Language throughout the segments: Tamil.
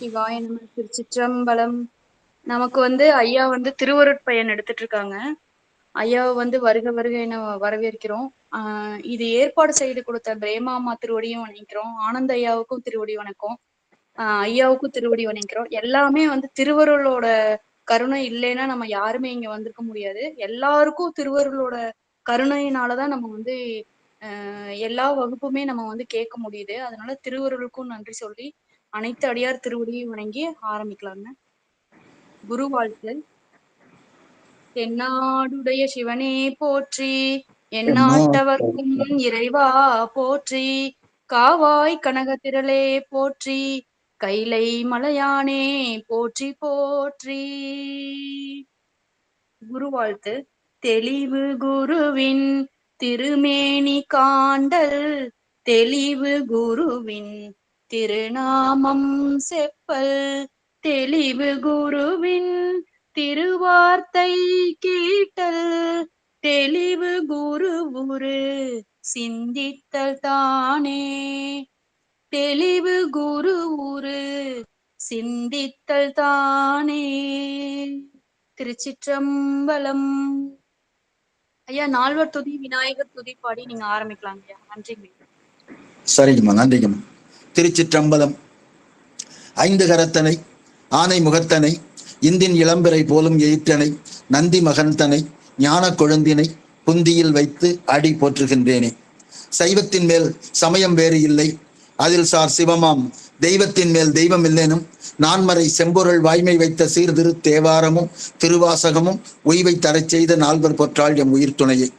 சிவாய நம. திருச்சிற்றம்பலம். நமக்கு ஐயா திருவருட்பயன் எடுத்துட்டு இருக்காங்க. ஐயாவை வருக வருக என வரவேற்கிறோம். இது ஏற்பாடு செய்து கொடுத்த பிரேமாமா திருவடியும் வணங்கிக்கிறோம். ஆனந்த ஐயாவுக்கும் திருவடி வணக்கம். ஐயாவுக்கும் திருவடி வணங்கிக்கிறோம். எல்லாமே திருவருளோட கருணை இல்லைன்னா நம்ம யாருமே இங்க வந்திருக்க முடியாது. எல்லாருக்கும் திருவருளோட கருணையினாலதான் நம்ம எல்லா வகுப்புமே நம்ம கேட்க முடியுது. அதனால திருவருளுக்கும் நன்றி சொல்லி அனைத்து அடியார் திருவடியும் வணங்கி ஆரம்பிக்கலாங்க. குரு வாழ்த்து. தென்னாடுடைய சிவனே போற்றி, எந்நாட்டவர்க்கும் இறைவா போற்றி, காவாய் கனகத்திரளே போற்றி, கைலை மலையானே போற்றி போற்றி. குரு வாழ்த்து. தெளிவு குருவின் திருமேனி காண்டல், தெளிவு குருவின் திருநாமம் செப்பல், தெளிவு குருவின் திருவார்த்தை கேட்டல், தெளிவு குரு குரு சிந்தித்தல் தானே, தெளிவு குரு குரு சிந்தித்தல் தானே. திருச்சிற்றம்பலம். ஐயா, நால்வர் துதி விநாயகர் துதி பாடி நீங்க ஆரம்பிக்கலாம் ஐயா. நன்றிங்க. சரிங்கம்மா, நன்றிங்கம்மா. திருச்சிற்றம்பலம். ஐந்து கரத்தனை ஆனை முகத்தனை, இந்தின் இளம்பிறை போலும் எயிற்றனை, நந்தி மகந்தனை ஞான கொழுந்தினை புந்தியில் வைத்து அடி போற்றுகின்றேனே. சைவத்தின் மேல் சமயம் வேறு இல்லை, அதில் சார் சிவமாம் தெய்வத்தின் மேல் தெய்வம் இல்லேனும், நான்மறை செம்பொருள் வாய்மை வைத்த சீர்திரு தேவாரமும் திருவாசகமும் உய்வை தரச் செய்த நால்வர் பொற்றாள் எம் உயிர் துணையை.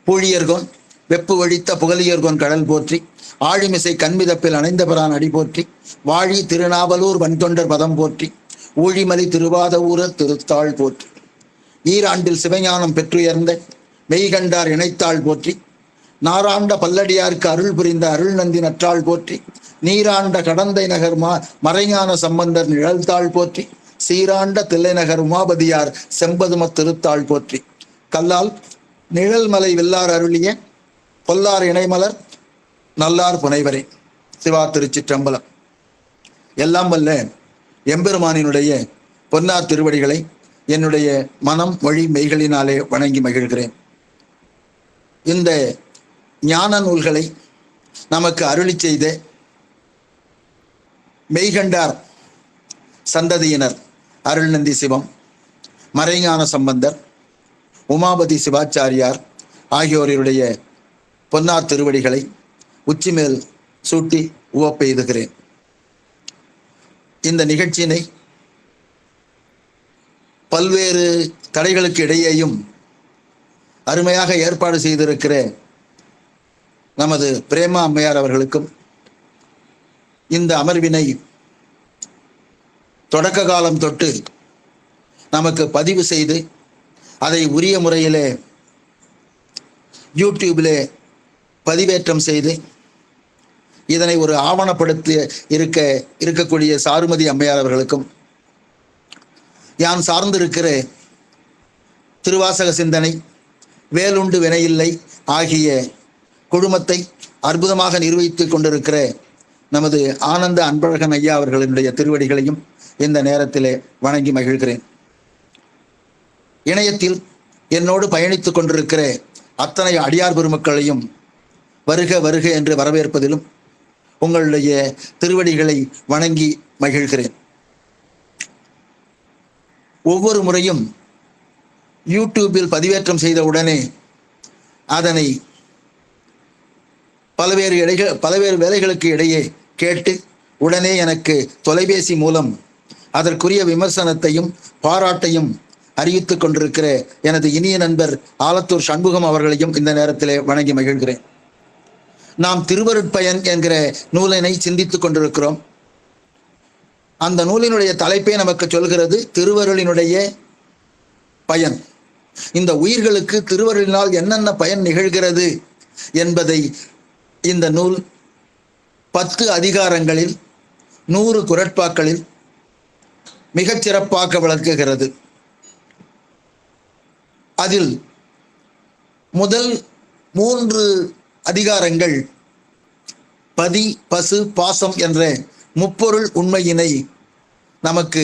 பூழியர்கோன் வெப்பு ஒழித்த புகழியர்கோன் கடல் போற்றி, ஆழிமிசை கண்மிதப்பில் அணைந்த பிரான் அடி போற்றி, வாழி திருநாவலூர் வன்தொண்டர் பதம் போற்றி, ஊழிமலி திருவாத ஊரர் திருத்தாள் போற்றி, ஈராண்டில் சிவஞானம் பெற்றுயர்ந்த மெய்கண்டார் இணைத்தாள் போற்றி, நாராண்ட பல்லடியாருக்கு அருள் புரிந்த அருள் நந்தி நற்றாள் போற்றி, நீராண்ட கடந்தை நகர் மறைஞான சம்பந்தர் நிழல்தாள் போற்றி, சீராண்ட தில்லைநகர் உமாபதியார் செம்பதும திருத்தாள் போற்றி, கல்லால் நிழல்மலை வெல்லார் அருளிய பொல்லார் இணைமலர் நல்லார் புனைவரே. சிவா திருச்சிற்றம்பலம். எல்லாம் வல்ல எம்பெருமானினுடைய பொன்னார் திருவடிகளை என்னுடைய மனம் மொழி மெய்களினாலே வணங்கி மகிழ்கிறேன். இந்த ஞான நூல்களை நமக்கு அருளி செய்த மெய்கண்டார் சந்ததியினர் அருள்நந்தி சிவம், மறைஞான சம்பந்தர், உமாபதி சிவாச்சாரியார் ஆகியோருடைய பொன்னார் திருவடிகளை உச்சிமேல் சூட்டி உவப்பெய்துகிறேன். இந்த நிகழ்ச்சியினை பல்வேறு தடைகளுக்கு இடையேயும் அருமையாக ஏற்பாடு செய்திருக்கிற நமது பிரேமா அம்மையார் அவர்களுக்கும், இந்த அமர்வினை தொடக்க காலம் தொட்டு நமக்கு பதிவு செய்து அதை உரிய முறையிலே யூடியூபிலே பதிவேற்றம் செய்து இதனை ஒரு ஆவணப்படுத்தி இருக்கக்கூடிய சாருமதி அம்மையார் அவர்களுக்கும், யான் சார்ந்திருக்கிற திருவாசக சிந்தனை, வேலுண்டு வினையில்லை ஆகிய குழுமத்தை அற்புதமாக நிர்வகித்துக் கொண்டிருக்கிற நமது ஆனந்த அன்பழகன் ஐயா அவர்களுடைய திருவடிகளையும் இந்த நேரத்திலே வணங்கி மகிழ்கிறேன். இணையத்தில் என்னோடு பயணித்துக் கொண்டிருக்கிற அத்தனை அடியார் பெருமக்களையும் வருக வருக என்று வரவேற்பதிலும் உங்களுடைய திருவடிகளை வணங்கி மகிழ்கிறேன். ஒவ்வொரு முறையும் யூடியூபில் பதிவேற்றம் செய்த உடனே அதனை பல்வேறு வேலைகளுக்கு இடையே கேட்டு உடனே எனக்கு தொலைபேசி மூலம் அதற்குரிய விமர்சனத்தையும் பாராட்டையும் அறிவித்துக் கொண்டிருக்கிற எனது இனிய நண்பர் ஆலத்தூர் சண்முகம் அவர்களையும் இந்த நேரத்திலே வணங்கி மகிழ்கிறேன். நாம் திருவருட்பயன் என்கிற நூலினை சிந்தித்துக் கொண்டிருக்கிறோம். அந்த நூலினுடைய தலைப்பே நமக்கு சொல்கிறது திருவருளினுடைய பயன். இந்த உயிர்களுக்கு திருவருளினால் என்னென்ன பயன் நிகழ்கிறது என்பதை இந்த நூல் 10 அதிகாரங்களில் 100 குறட்பாக்களில் மிகச் சிறப்பாக விளக்குகிறது. அதில் முதல் 3 அதிகாரங்கள் பதி பசு பாசம் என்ற முப்பொருள் உண்மையினை நமக்கு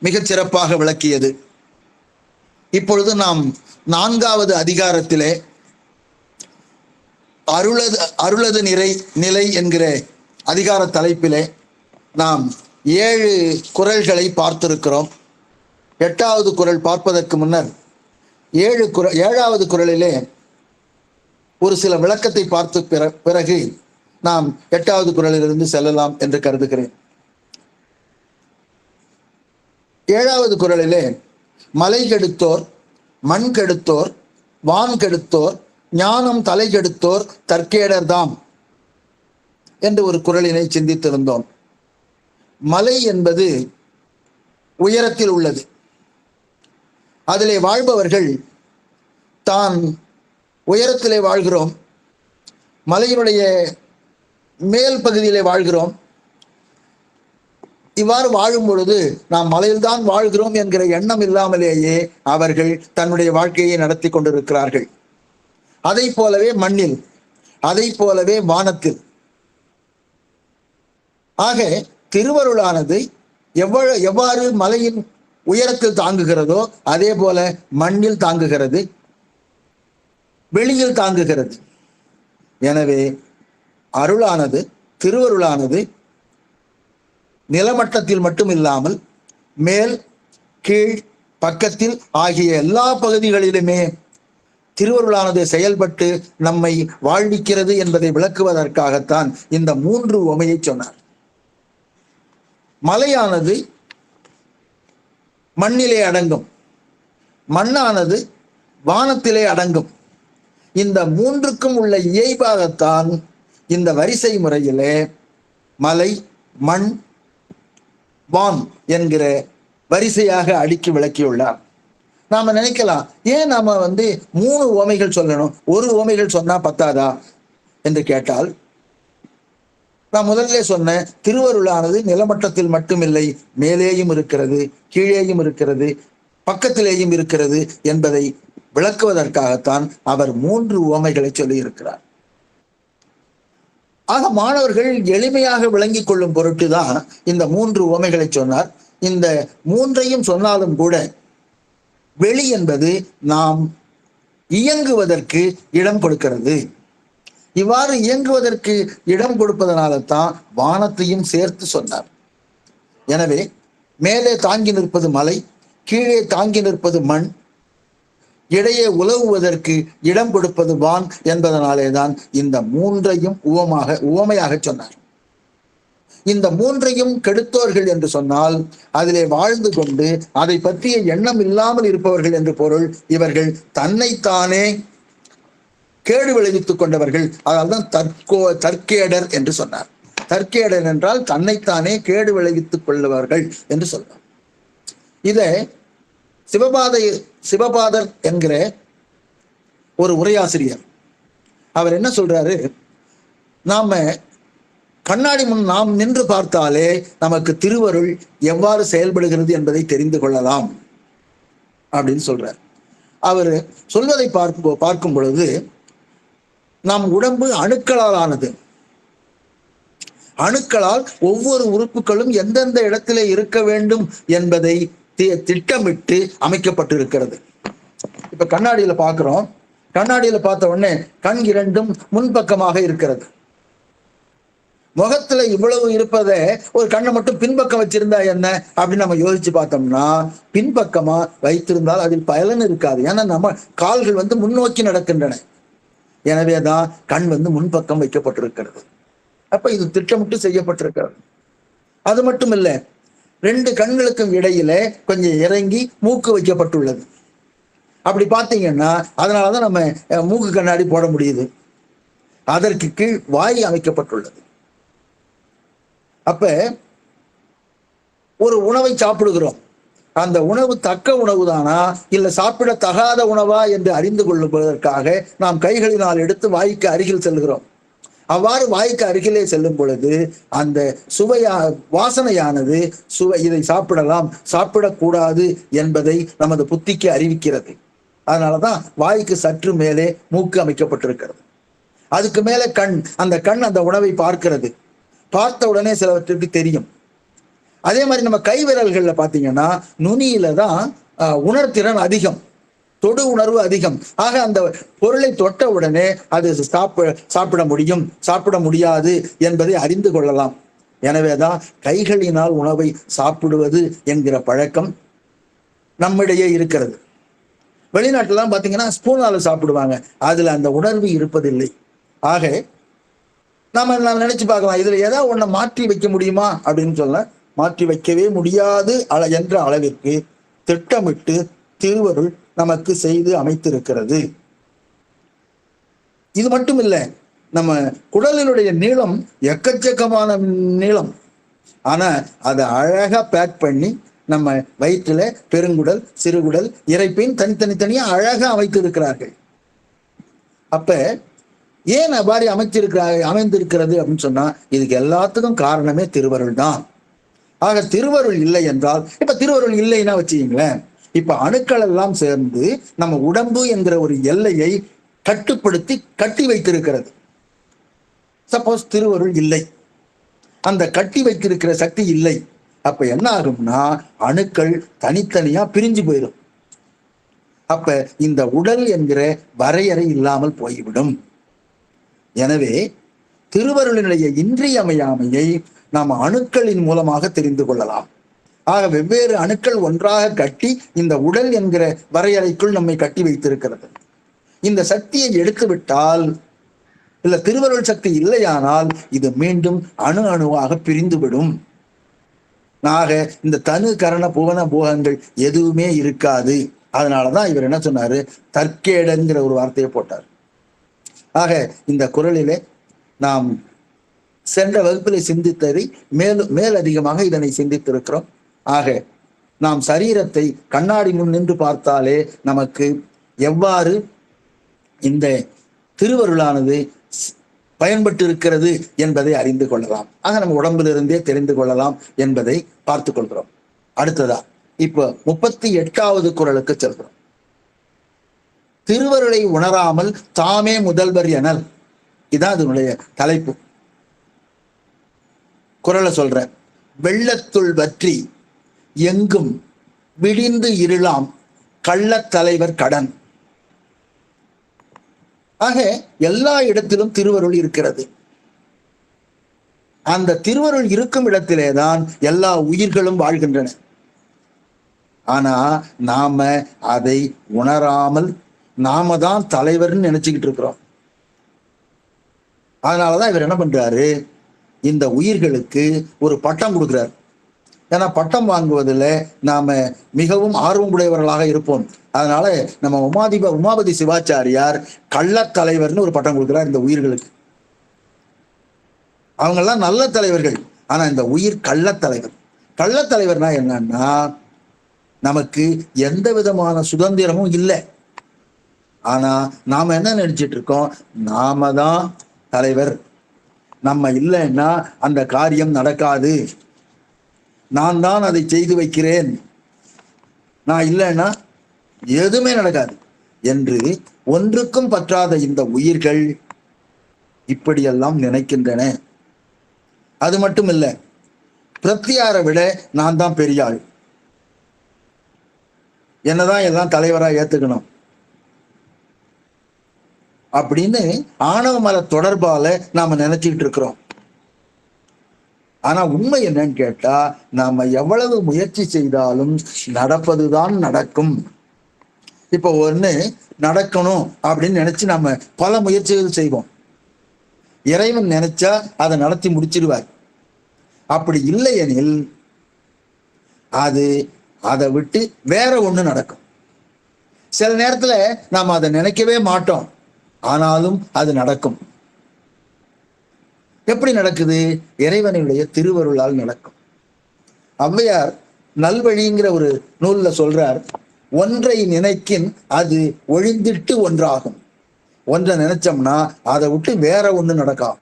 மிகச் சிறப்பாக விளக்கியது. இப்பொழுது நாம் 4வது அதிகாரத்திலே அருளது நிலை என்கிற அதிகார தலைப்பிலே நாம் 7 குறள்களை பார்த்திருக்கிறோம். 8வது குறள் பார்ப்பதற்கு முன்னர் 7வது குறளிலே ஒரு சில விளக்கத்தை பார்த்து பிறகு நாம் 8வது குறளிலிருந்து செல்லலாம் என்று கருதுகிறேன். 7வது குறளிலே மலை கெடுத்தோர், மண் கெடுத்தோர், வான் கெடுத்தோர், ஞானம் தலை கெடுத்தோர் தற்கேடர்தாம் என்று ஒரு குறளினை சிந்தித்திருந்தோம். மலை என்பது உயரத்தில் உள்ளது. அதிலே வாழ்பவர்கள் தான் உயரத்திலே வாழ்கிறோம், மலையினுடைய மேல் பகுதியிலே வாழ்கிறோம். இவ்வாறு வாழும் பொழுது நாம் மலையில்தான் வாழ்கிறோம் என்கிற எண்ணம் இல்லாமலேயே அவர்கள் தன்னுடைய வாழ்க்கையை நடத்தி கொண்டிருக்கிறார்கள். அதை போலவே மண்ணில், அதை போலவே வானத்தில். ஆக திருவருளானது எவ்வாறு மலையின் உயரத்தில் தாங்குகிறதோ அதே போல மண்ணில் தாங்குகிறது, வெளியில் தாங்குகிறது. எனவே அருளானது, திருவருளானது நிலமட்டத்தில் மட்டும் இல்லாமல் மேல், கீழ், பக்கத்தில் ஆகிய எல்லா பகுதிகளிலுமே திருவருளானது செயல்பட்டு நம்மை வாழ்விக்கிறது என்பதை விளக்குவதற்காகத்தான் இந்த 3 உவமையை சொன்னார். மலையானது மண்ணிலே அடங்கும், மண்ணானது வானத்திலே அடங்கும். இந்த 3க்கும் உள்ள இயல்பாகத்தான் இந்த வரிசை முறையிலே மலை, மண், வான் என்கிற வரிசையாக அடுக்கி விளக்கியுள்ளார். நாம நினைக்கலாம், ஏன் நாம 3 உவமைகள் சொல்லணும், ஒரு உவமைகள் சொன்னா பத்தாதா என்று கேட்டால், நான் முதல்ல சொன்ன திருவருளானது நிலமட்டத்தில் மட்டுமில்லை, மேலேயும் இருக்கிறது, கீழேயும் இருக்கிறது, பக்கத்திலேயும் இருக்கிறது என்பதை விளக்குவதற்காகத்தான் அவர் 3 உவமைகளை சொல்லி இருக்கிறார். ஆக மாணவர்கள் எளிமையாக விளங்கிக் கொள்ளும் பொருட்டுதான் இந்த 3 உவமைகளை சொன்னார். இந்த 3ஐயும் சொன்னாலும் கூட வெளி என்பது நாம் இயங்குவதற்கு இடம் கொடுக்கிறது. இவ்வாறு இயங்குவதற்கு இடம் கொடுப்பதனால தான் வானத்தையும் சேர்த்து சொன்னார். எனவே மேலே தாங்கி நிற்பது மலை, கீழே தாங்கி நிற்பது மண், இடையே உலவுவதற்கு இடம் கொடுப்பது வான் என்பதனாலே தான் இந்த 3ஐயும் உவமையாக சொன்னார். இந்த 3ஐயும் கெடுத்தோர்கள் என்று சொன்னால் அதிலே வாழ்ந்து கொண்டு அதை பற்றிய எண்ணம் இல்லாமல் இருப்பவர்கள் என்று பொருள். இவர்கள் தன்னைத்தானே கேடு விளைவித்துக் கொண்டவர்கள். அதனால்தான் தற்கேடர் என்று சொன்னார். தற்கேடர் என்றால் தன்னைத்தானே கேடு விளைவித்துக் கொள்ளுவார்கள் என்று சொன்னார். இதை சிவபாதர் என்கிற ஒரு உரையாசிரியர் அவர் என்ன சொல்றாரு, நாம கண்ணாடி முன் நாம் நின்று பார்த்தாலே நமக்கு திருவருள் எவ்வாறு செயல்படுகிறது என்பதை தெரிந்து கொள்ளலாம் அப்படின்னு சொல்றார். அவர் சொல்வதை பார்க்கும் பொழுது, நம் உடம்பு அணுக்களால் ஆனது. அணுக்களால் ஒவ்வொரு உறுப்புகளும் எந்தெந்த இடத்திலே இருக்க வேண்டும் என்பதை திட்டமிட்டு அமைக்கப்பட்டிருக்கிறது. இப்ப கண்ணாடியில பார்க்கிறோம், கண்ணாடியில பார்த்த உடனே கண் 2ம் முன்பக்கமாக இருக்கிறது. முகத்துல இவ்வளவு இருப்பதை ஒரு கண்ணை மட்டும் பின்பக்கம் வச்சிருந்தா என்ன அப்படின்னு நம்ம யோசிச்சு பார்த்தோம்னா, பின்பக்கமா வைத்திருந்தால் அதில் பலன் இருக்காது. ஏன்னா நம்ம கால்கள் முன்னோக்கி நடக்கின்றன. எனவேதான் கண் முன்பக்கம் வைக்கப்பட்டிருக்கிறது. அப்ப இது திட்டமிட்டு செய்யப்பட்டிருக்கிறது. அது மட்டும் இல்ல, 2 கண்களுக்கும் இடையில கொஞ்சம் இறங்கி மூக்கு வைக்கப்பட்டுள்ளது. அப்படி பார்த்தீங்கன்னா அதனாலதான் நம்ம மூக்கு கண்ணாடி போட முடியுது. அதற்கு கீழ் வாய் அமைக்கப்பட்டுள்ளது. அப்ப ஒரு உணவை சாப்பிடுகிறோம், அந்த உணவு தக்க உணவு தானா இல்ல சாப்பிட தகாத உணவா என்று அறிந்து கொள்ளுவதற்காக நாம் கைகளினால் எடுத்து வாய்க்கு அருகில் செல்கிறோம். அவ்வாறு வாய்க்கு அருகிலே செல்லும் பொழுது அந்த வாசனையானது இதை சாப்பிடலாம், சாப்பிடக்கூடாது என்பதை நமது புத்திக்கு அறிவிக்கிறது. அதனாலதான் வாய்க்கு சற்று மேலே மூக்கு அமைக்கப்பட்டிருக்கிறது. அதுக்கு மேல கண், அந்த கண் அந்த உணவை பார்க்கிறது. பார்த்த உடனே சிலவற்றுக்கு தெரியும். அதே மாதிரி நம்ம கை விரல்கள்ல பாத்தீங்கன்னா நுனியில தான் உணர்திறன் அதிகம், தொடு உணர்வு அதிகம். ஆக அந்த பொருளை தொட்ட உடனே அது சாப்பிட முடியும், சாப்பிட முடியாது என்பதை அறிந்து கொள்ளலாம். எனவேதான் கைகளினால் உணவை சாப்பிடுவது என்கிற பழக்கம் நம்மிடையே இருக்கிறது. வெளிநாட்டுலாம் பாத்தீங்கன்னா ஸ்பூனால சாப்பிடுவாங்க, அதுல அந்த உணர்வு இருப்பதில்லை. ஆக நாம நினைச்சு பார்க்கலாம், இதுல ஏதாவது ஒன்றை மாற்றி வைக்க முடியுமா அப்படின்னு சொல்ல, மாற்றி வைக்கவே முடியாது என்ற அளவிற்கு திட்டமிட்டு திருவருள் நமக்கு செய்து அமைத்திருக்கிறது. இது மட்டும் இல்லை, நம்ம குடலினுடைய நீளம் எக்கச்சக்கமான நீளம். ஆனா அதை அழகா பேக் பண்ணி நம்ம வயிற்றுல பெருங்குடல், சிறுகுடல், இரைப்பையும் தனித்தனியா அழகா அமைத்திருக்கிறார்கள். அப்ப ஏன் அவ்வாறு அமைந்திருக்கிறது அப்படின்னு சொன்னா, இதுக்கு எல்லாத்துக்கும் காரணமே திருவருள் தான். ஆக திருவருள் இல்லை என்றால், இப்ப திருவருள் இல்லைன்னா வச்சுக்கீங்களேன், இப்ப அணுக்கள் எல்லாம் சேர்ந்து நம்ம உடம்பு என்கிற ஒரு எல்லையை கட்டுப்படுத்தி கட்டி வைத்திருக்கிறது. சப்போஸ் திருவருள் இல்லை, அந்த கட்டி வைத்திருக்கிற சக்தி இல்லை, அப்ப என்ன ஆகும்னா அணுக்கள் தனித்தனியா பிரிஞ்சு போயிடும். அப்ப இந்த உடல் என்கிற வரையறை இல்லாமல் போய்விடும். எனவே திருவருளினுடைய இன்றியமையாமையை நாம் அணுக்களின் மூலமாக தெரிந்து கொள்ளலாம். ஆக வெவ்வேறு அணுக்கள் ஒன்றாக கட்டி இந்த உடல் என்கிற வரையறைக்குள் நம்மை கட்டி வைத்திருக்கிறது. இந்த சக்தியை எடுத்து விட்டால், இல்ல திருவருள் சக்தி இல்லையானால், இது மீண்டும் அணு அணுவாக பிரிந்துவிடும். ஆக இந்த தனு கரண புவன போகங்கள் எதுவுமே இருக்காது. அதனாலதான் இவர் என்ன சொன்னாரு, தற்கேடங்கிற ஒரு வார்த்தையை போட்டார். ஆக இந்த குறளிலே நாம் சென்ற வகுப்பிலே சிந்தித்ததை மேலதிகமாக இதனை சிந்தித்திருக்கிறோம். ஆக நாம் சரீரத்தை கண்ணாடி முன் நின்று பார்த்தாலே நமக்கு எவ்வாறு இந்த திருவருளானது பயன்பட்டு இருக்கிறது என்பதை அறிந்து கொள்ளலாம். ஆக நம்ம உடம்பிலிருந்தே தெரிந்து கொள்ளலாம் என்பதை பார்த்து கொள்கிறோம். அடுத்ததா இப்போ 38வது குறளுக்கு செல்கிறோம். திருவருளை உணராமல் தாமே முதல்வர் எனல், இதான் அதனுடைய தலைப்பு. குறளை சொல்ற, வெள்ளத்துள் வற்றி எங்கும் விடிந்து இருளாம் கள்ளத் தலைவர் கடன். ஆக எல்லா இடத்திலும் திருவருள் இருக்கிறது. அந்த திருவருள் இருக்கும் இடத்திலேதான் எல்லா உயிர்களும் வாழ்கின்றன. ஆனா நாம அதை உணராமல் நாம தான் தலைவர்னு நினைச்சுக்கிட்டு இருக்கிறோம். அதனாலதான் இவர் என்ன பண்றாரு, இந்த உயிர்களுக்கு ஒரு பட்டம் கொடுக்கிறார். ஏன்னா பட்டம் வாங்குவதில் நாம மிகவும் ஆர்வம் உடையவர்களாக இருப்போம். அதனால நம்ம உமாபதி சிவாச்சாரியார் கள்ளத்தலைவர்னு ஒரு பட்டம் கொடுக்கிறார் இந்த உயிர்களுக்கு. அவங்கெல்லாம் நல்ல தலைவர்கள், ஆனா இந்த உயிர் கள்ளத்தலைவர். கள்ளத்தலைவர்னா என்னன்னா, நமக்கு எந்த விதமான சுதந்திரமும் இல்லை. ஆனா நாம என்ன நினைச்சிட்டு இருக்கோம், நாம தான் தலைவர், நம்ம இல்லைன்னா அந்த காரியம் நடக்காது, நான் தான் அதை செய்து வைக்கிறேன், நான் இல்லைன்னா எதுவுமே நடக்காது என்று ஒன்றுக்கும் பற்றாத இந்த உயிர்கள் இப்படியெல்லாம் நினைக்கின்றன. அது மட்டும் இல்லை, பிரத்தியாரை விட நான் தான் பெரிய ஆள், என்னதான் எல்லாம் தலைவரா ஏத்துக்கணும் அப்படின்னு ஆணவ மல தொடர்பால நாம நினைச்சுக்கிட்டு இருக்கிறோம். ஆனா உண்மை என்னன்னு கேட்டா, நாம எவ்வளவு முயற்சி செய்தாலும் நடப்பதுதான் நடக்கும். இப்ப ஒண்ணு நடக்கணும் அப்படின்னு நினைச்சு நம்ம பல முயற்சிகள் செய்வோம். இறைவன் நினைச்சா அதை நடத்தி முடிச்சிடுவார். அப்படி இல்லையெனில் அதை விட்டு வேற ஒண்ணு நடக்கும். சில நேரத்துல நாம அதை நினைக்கவே மாட்டோம், ஆனாலும் அது நடக்கும். எப்படி நடக்குது? இறைவனுடைய திருவருளால் நடக்கும். ஔவையார் நல்வழிங்கிற ஒரு நூல்ல சொல்றார், ஒன்றை நினைக்கின் அது ஒழிந்திட்டு ஒன்றாகும். ஒன்றை நினைச்சோம்னா அதை விட்டு வேற ஒண்ணு நடக்கும்,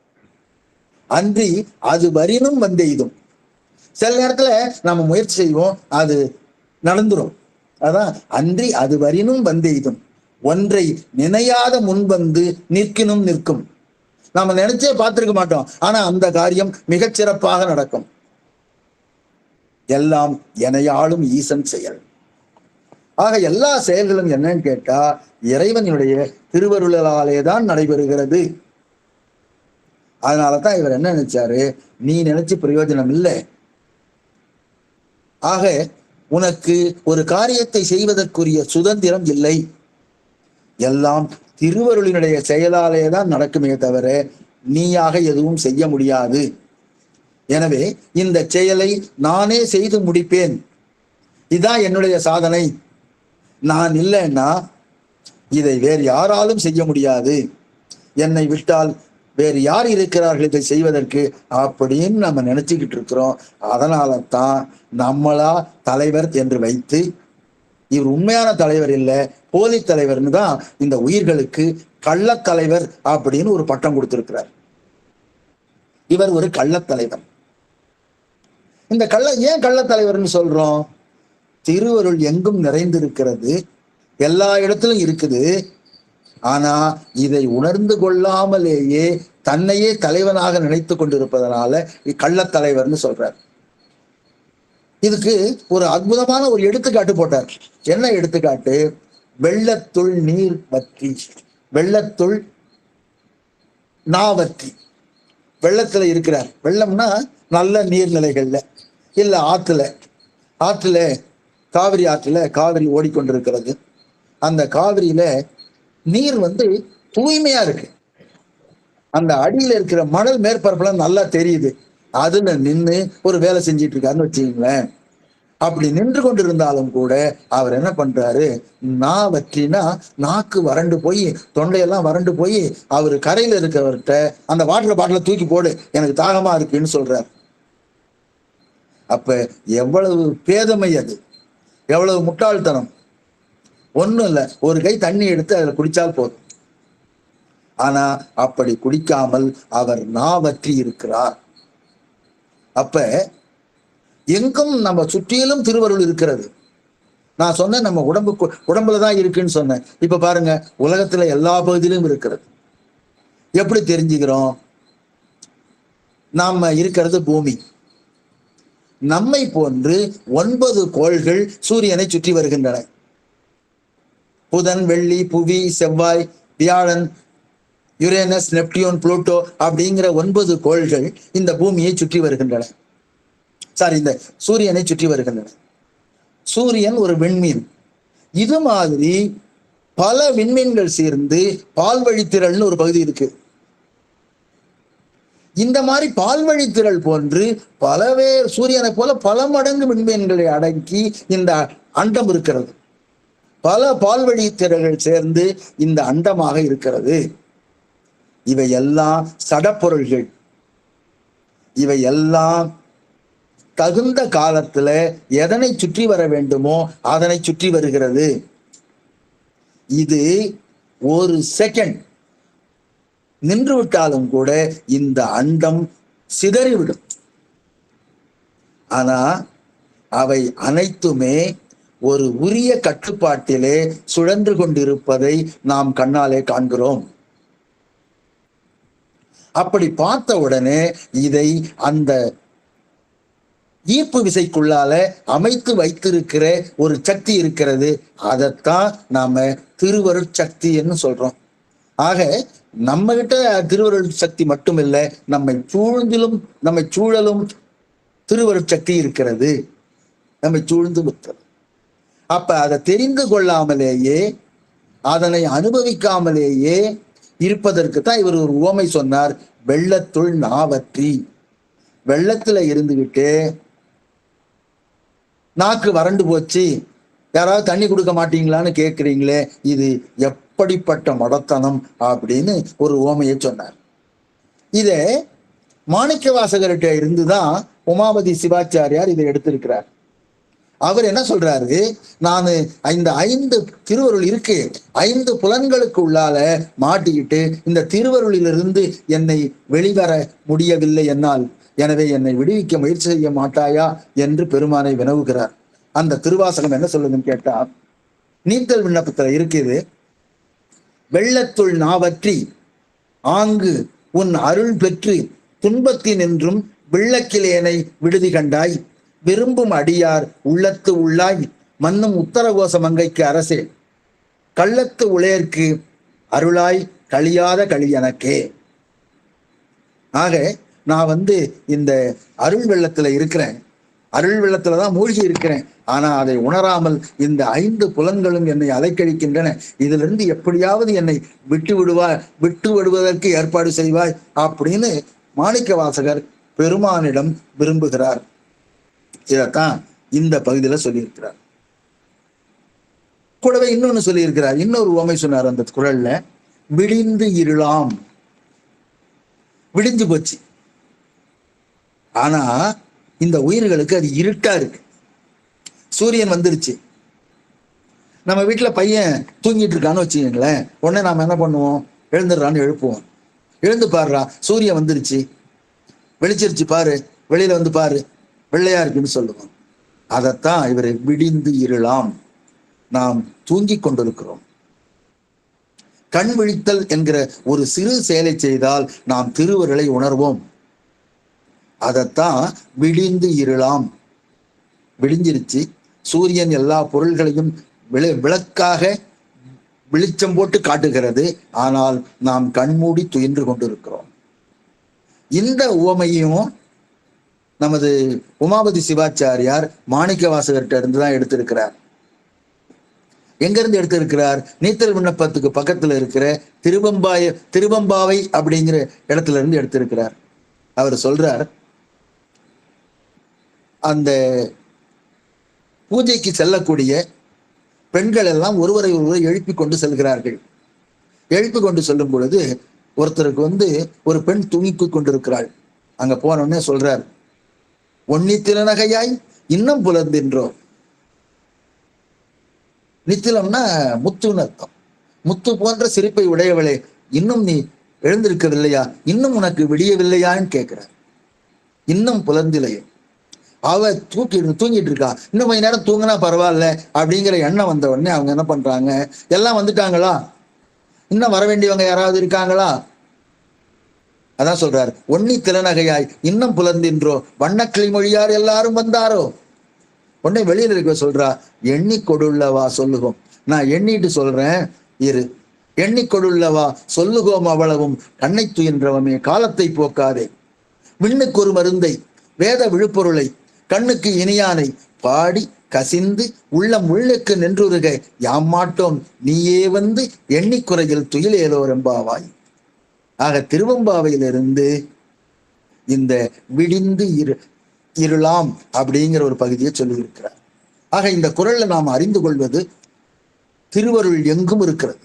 அன்றி அது வரினும் வந்தெய்தும். சில நேரத்துல நம்ம முயற்சி செய்வோம், அது நடந்துரும். அதான் அன்றி அது வரினும் வந்தெய்தும், ஒன்றை நினையாத முன்வந்து நிற்கினும் நிற்கும். நாம நினைச்சே பார்த்திருக்க மாட்டோம், ஆனா அந்த காரியம் மிகச்சிறப்பாக நடக்கும். எல்லாம் எனையாளும் ஈசன் செயல். ஆக எல்லா செயல்களும் என்னன்னு கேட்டா இறைவனுடைய திருவருளாலே தான் நடைபெறுகிறது. அதனாலதான் இவர் என்ன நினைச்சாரு, நீ நினைச்சு பிரயோஜனம் இல்லை. ஆக உனக்கு ஒரு காரியத்தை செய்வதற்குரிய சுதந்திரம் இல்லை, எல்லாம் திருவருளினுடைய செயலாலே தான் நடக்குமே தவிர நீயாக எதுவும் செய்ய முடியாது. எனவே இந்த செயலை நானே செய்து முடிப்பேன், இதான் என்னுடைய சாதனை. நான் இல்லைன்னா இதை வேறு யாராலும் செய்ய முடியாது, என்னை விட்டால் வேறு யார் இருக்கிறார்கள் இதை செய்வதற்கு அப்படின்னு நம்ம நினைச்சுக்கிட்டு இருக்கிறோம். அதனால தான் நம்மளா தலைவர் என்று வைத்து, இவர் உண்மையான தலைவர் இல்லை, போலி தலைவர்னு தான் இந்த உயிர்களுக்கு கள்ளத்தலைவர் அப்படின்னு ஒரு பட்டம் கொடுத்திருக்கிறார். இவர் ஒரு கள்ளத்தலைவர். இந்த ஏன் கள்ளத்தலைவர்னு சொல்றோம்? திருவருள் எங்கும் நிறைந்திருக்கிறது, எல்லா இடத்திலும் இருக்குது. ஆனா இதை உணர்ந்து கொள்ளாமலேயே தன்னையே தலைவனாக நினைத்து கொண்டிருப்பதனால கள்ளத்தலைவர்னு சொல்றார். இதுக்கு ஒரு அற்புதமான ஒரு எடுத்துக்காட்டு போட்டார். என்ன எடுத்துக்காட்டு? வெள்ளத்துள் நீர் வற்றி, வெள்ளத்துள் நாவற்றி. வெள்ளத்துல இருக்கிறார். வெள்ளம்னா நல்ல நீர்நிலைகள்ல இல்ல ஆற்றுல காவிரி ஆற்றுல காவிரி ஓடிக்கொண்டிருக்கிறது. அந்த காவிரியில நீர் தூய்மையா இருக்கு. அந்த அடியில இருக்கிற மணல் மேற்பரப்புல நல்லா தெரியுது. அதுல நின்று ஒரு வேலை செஞ்சிட்டு இருக்காருன்னு வச்சுக்கீங்களேன். அப்படி நின்று கொண்டிருந்தாலும் கூட அவர் என்ன பண்றாரு, வற்றினா நாக்கு வறண்டு போய் தொண்டையெல்லாம் வறண்டு போய் அவரு கரையில இருக்கிறவர்கிட்ட அந்த வாட்டர் பாட்டில தூக்கி போடு, எனக்கு தாகமா இருக்குன்னு சொல்றாரு. அப்ப எவ்வளவு பேதமை அது, எவ்வளவு முட்டாள்தனம். ஒண்ணும் இல்லை, ஒரு கை தண்ணி எடுத்து அதுல குடிச்சால் போதும். ஆனா அப்படி குடிக்காமல் அவர் வற்றி இருக்கிறார். அப்ப எங்கும் நம்ம சுற்றிலும் திருவருள் இருக்கிறது. நான் சொன்னேன் நம்ம உடம்புலதான் இருக்குன்னு சொன்னேன். இப்ப பாருங்க, உலகத்துல எல்லா பகுதியிலும் இருக்கிறது. எப்படி தெரிஞ்சுக்கிறோம்? நாம இருக்கிறது பூமி. நம்மை போன்று 9 கோள்கள் சூரியனை சுற்றி வருகின்றன. புதன், வெள்ளி, புவி, செவ்வாய், வியாழன், யுரேனஸ், நெப்டியூன், புளூட்டோ அப்படிங்கிற 9 கோள்கள் இந்த பூமியை சுற்றி வருகின்றன. இந்த சூரியனை சுற்றி வருகின்றன. சூரியன் ஒரு விண்மீன். இது மாதிரி பல விண்மீன்கள் சேர்ந்து பால்வழித்திரள்னு ஒரு பகுதி இருக்கு. இந்த மாதிரி பால்வழித்திரள் போன்று பலவே சூரியனை போல பல மடங்கு விண்மீன்களை அடக்கி இந்த அண்டம் இருக்கிறது. பல பால்வழி திரள்கள் சேர்ந்து இந்த அண்டமாக இருக்கிறது. இவை எல்லாம் சடப்பொருள்கள். இவை எல்லாம் தகுந்த காலத்துல எதனை சுற்றி வர வேண்டுமோ அதனை சுற்றி வருகிறது. இது ஒரு செகண்ட் நின்று விட்டாலும் கூட இந்த அண்டம் சிதறிவிடும். ஆனா அவை அனைத்துமே ஒரு உரிய கட்டுப்பாட்டிலே சுழன்று கொண்டிருப்பதை நாம் கண்ணாலே காண்கிறோம். அப்படி பார்த்த உடனே இதை அந்த ஈர்ப்பு விசைக்குள்ளால அமைத்து வைத்திருக்கிற ஒரு சக்தி இருக்கிறது. அதைத்தான் நாம திருவருட்சக்தின்னு சொல்றோம். ஆக நம்ம கிட்ட திருவருள் சக்தி மட்டும் இல்லை, நம்மை சூழலும் திருவருட்சக்தி இருக்கிறது. நம்மை சூழ்ந்து விட்டது. அப்ப அதை தெரிந்து கொள்ளாமலேயே அதனை அனுபவிக்காமலேயே இருப்பதற்கு தான் இவர் ஒரு உவமை சொன்னார். வெள்ளத்துள் நாவற்றி. வெள்ளத்துல இருந்துகிட்டு நாக்கு வறண்டு போச்சு, யாராவது தண்ணி கொடுக்க மாட்டீங்களான்னு கேட்குறீங்களே, இது எப்படிப்பட்ட மடத்தனம் அப்படின்னு ஒரு உவமையை சொன்னார். இதை மாணிக்க வாசகர்கிட்ட இருந்துதான் உமாபதி சிவாச்சாரியார் இதை எடுத்திருக்கிறார். அவர் என்ன சொல்றாரு, நான் இந்த 5 திருவருள் இருக்கு, 5 புலன்களுக்கு உள்ளால மாட்டிக்கிட்டு இந்த திருவருளிலிருந்து என்னை வெளிவர முடியவில்லை என்னால், எனவே என்னை விடுவிக்க முயற்சி செய்ய மாட்டாயா என்று பெருமானை வினவுகிறார். அந்த திருவாசகம் என்ன சொல்லுதுன்னு கேட்டா, நீத்தல் விண்ணப்பத்துல இருக்குது, வெள்ளத்துள் நாவற்றி ஆங்கு உன் அருள் பெற்று துன்பத்தினின்றும் விள்ளக்கிலேனை விடுதி கண்டாய், விரும்பும் அடியார் உள்ளத்து உள்ளாய் மன்னும் உத்தரகோச மங்கைக்கு அரசே கள்ளத்து உளையர்க்கு அருளாய் கழியாத களி எனக்கே. ஆக நான் இந்த அருள் வெள்ளத்துல இருக்கிறேன், அருள் வெள்ளத்துலதான் மூழ்கி இருக்கிறேன். ஆனா அதை உணராமல் இந்த 5 புலன்களும் என்னை அலைக்கழிக்கின்றன. இதிலிருந்து எப்படியாவது என்னை விட்டு விடுவதற்கு ஏற்பாடு செய்வாய் அப்படின்னு மாணிக்க வாசகர் பெருமானிடம் விரும்புகிறார். இதைத்தான் இந்த பகுதியில சொல்லியிருக்கிறார். கூடவே இன்னொன்னு சொல்லியிருக்கிறார், இன்னொரு உவமை சொன்னார் அந்த குறள்ல. விடிந்து இருளாம், விடிஞ்சு போச்சு. ஆனா இந்த உயிர்களுக்கு அது இருட்டா இருக்கு. சூரியன் வந்துருச்சு, நம்ம வீட்டுல பையன் தூங்கிட்டு இருக்கான்னு வச்சுக்கீங்களேன், உடனே நாம என்ன பண்ணுவோம், எழுந்துடுறான்னு எழுப்புவோம். எழுந்து பாருறா, சூரியன் வந்துருச்சு, வெளிச்சிருச்சு பாரு, வெளியில வந்து பாரு, வெள்ளையா இருக்குன்னு சொல்லுவோம். அதைத்தான் இவரை விடிந்து இருளாம், நாம் தூங்கி கொண்டிருக்கிறோம். கண் விழித்தல் என்கிற ஒரு சிறு செயலை செய்தால் நாம் திருவருளை உணர்வோம். அதைத்தான் விடிந்து இருளாம், விடிஞ்சிருச்சு, சூரியன் எல்லா பொருள்களையும் விளக்காக வெளிச்சம் போட்டு காட்டுகிறது. ஆனால் நாம் கண்மூடி துயின்று கொண்டிருக்கிறோம். இந்த உவமையும் நமது உமாபதி சிவாச்சாரியார் மாணிக்க வாசகர்கிட்ட இருந்துதான் எடுத்திருக்கிறார். எங்கிருந்து எடுத்திருக்கிறார்? நீத்தல் விண்ணப்பத்துக்கு பக்கத்துல இருக்கிற திருவம்பாவை அப்படிங்கிற இடத்துல இருந்து எடுத்திருக்கிறார். அவர் சொல்றார், அந்த பூஜைக்கு செல்லக்கூடிய பெண்கள் எல்லாம் ஒருவரை ஒருவர் எழுப்பி கொண்டு செல்கிறார்கள். எழுப்பி கொண்டு செல்லும் பொழுது ஒருத்தருக்கு ஒரு பெண் தூங்கி கொண்டிருக்கிறாள். அங்க போனோடனே சொல்றார், ஒன்னி திறநகையாய் இன்னும் புலர்ந்தின்றோ. நித்திலம்னா முத்துன்னு அர்த்தம். முத்து போன்ற சிரிப்பை உடையவளே, இன்னும் நீ எழுந்திருக்கவில்லையா, இன்னும் உனக்கு விடியவில்லையான்னு கேட்கிறார். இன்னும் புலர்ந்திலையோ, அவ தூங்கிட்டு இருக்கா, இன்னும் கொஞ்ச நேரம் தூங்கினா பரவாயில்ல அப்படிங்கிற எண்ணம் வந்த உடனே அவங்க என்ன பண்றாங்க, எல்லாம் வந்துட்டாங்களா, இன்னும் வர வேண்டியவங்க யாராவது இருக்காங்களா? அதான் சொல்றாரு, ஒன்னி திறநகையாய் இன்னும் புலர்ந்தின்றோ, வண்ணக்கிளி மொழியார் எல்லாரும் வந்தாரோ. உடனே வெளியில இருக்க சொல்றா, எண்ணி கொடுள்ளவா சொல்லுகோம், நான் எண்ணிட்டு சொல்றேன் இரு, எண்ணி கொடுள்ளவா சொல்லுகோம் அவ்வளவும் கண்ணை துயின்றவமே காலத்தை போக்காதே. விண்ணுக்கு ஒரு மருந்தை வேத விழுப்பொருளை கண்ணுக்கு இனியானை பாடி கசிந்து உள்ளம் உள்ளுக்கு நின்றுருக யாமாட்டோம் நீயே எண்ணிக்குறையில் துயிலேலோர் எம்பாவாய். ஆக திருவம்பாவையிலிருந்து இந்த விடிந்து இருளாம் அப்படிங்கிற ஒரு பகுதியை சொல்லி இருக்கிறார். ஆக இந்த குறள்ல நாம் அறிந்து கொள்வது, திருவருள் எங்கும் இருக்கிறது.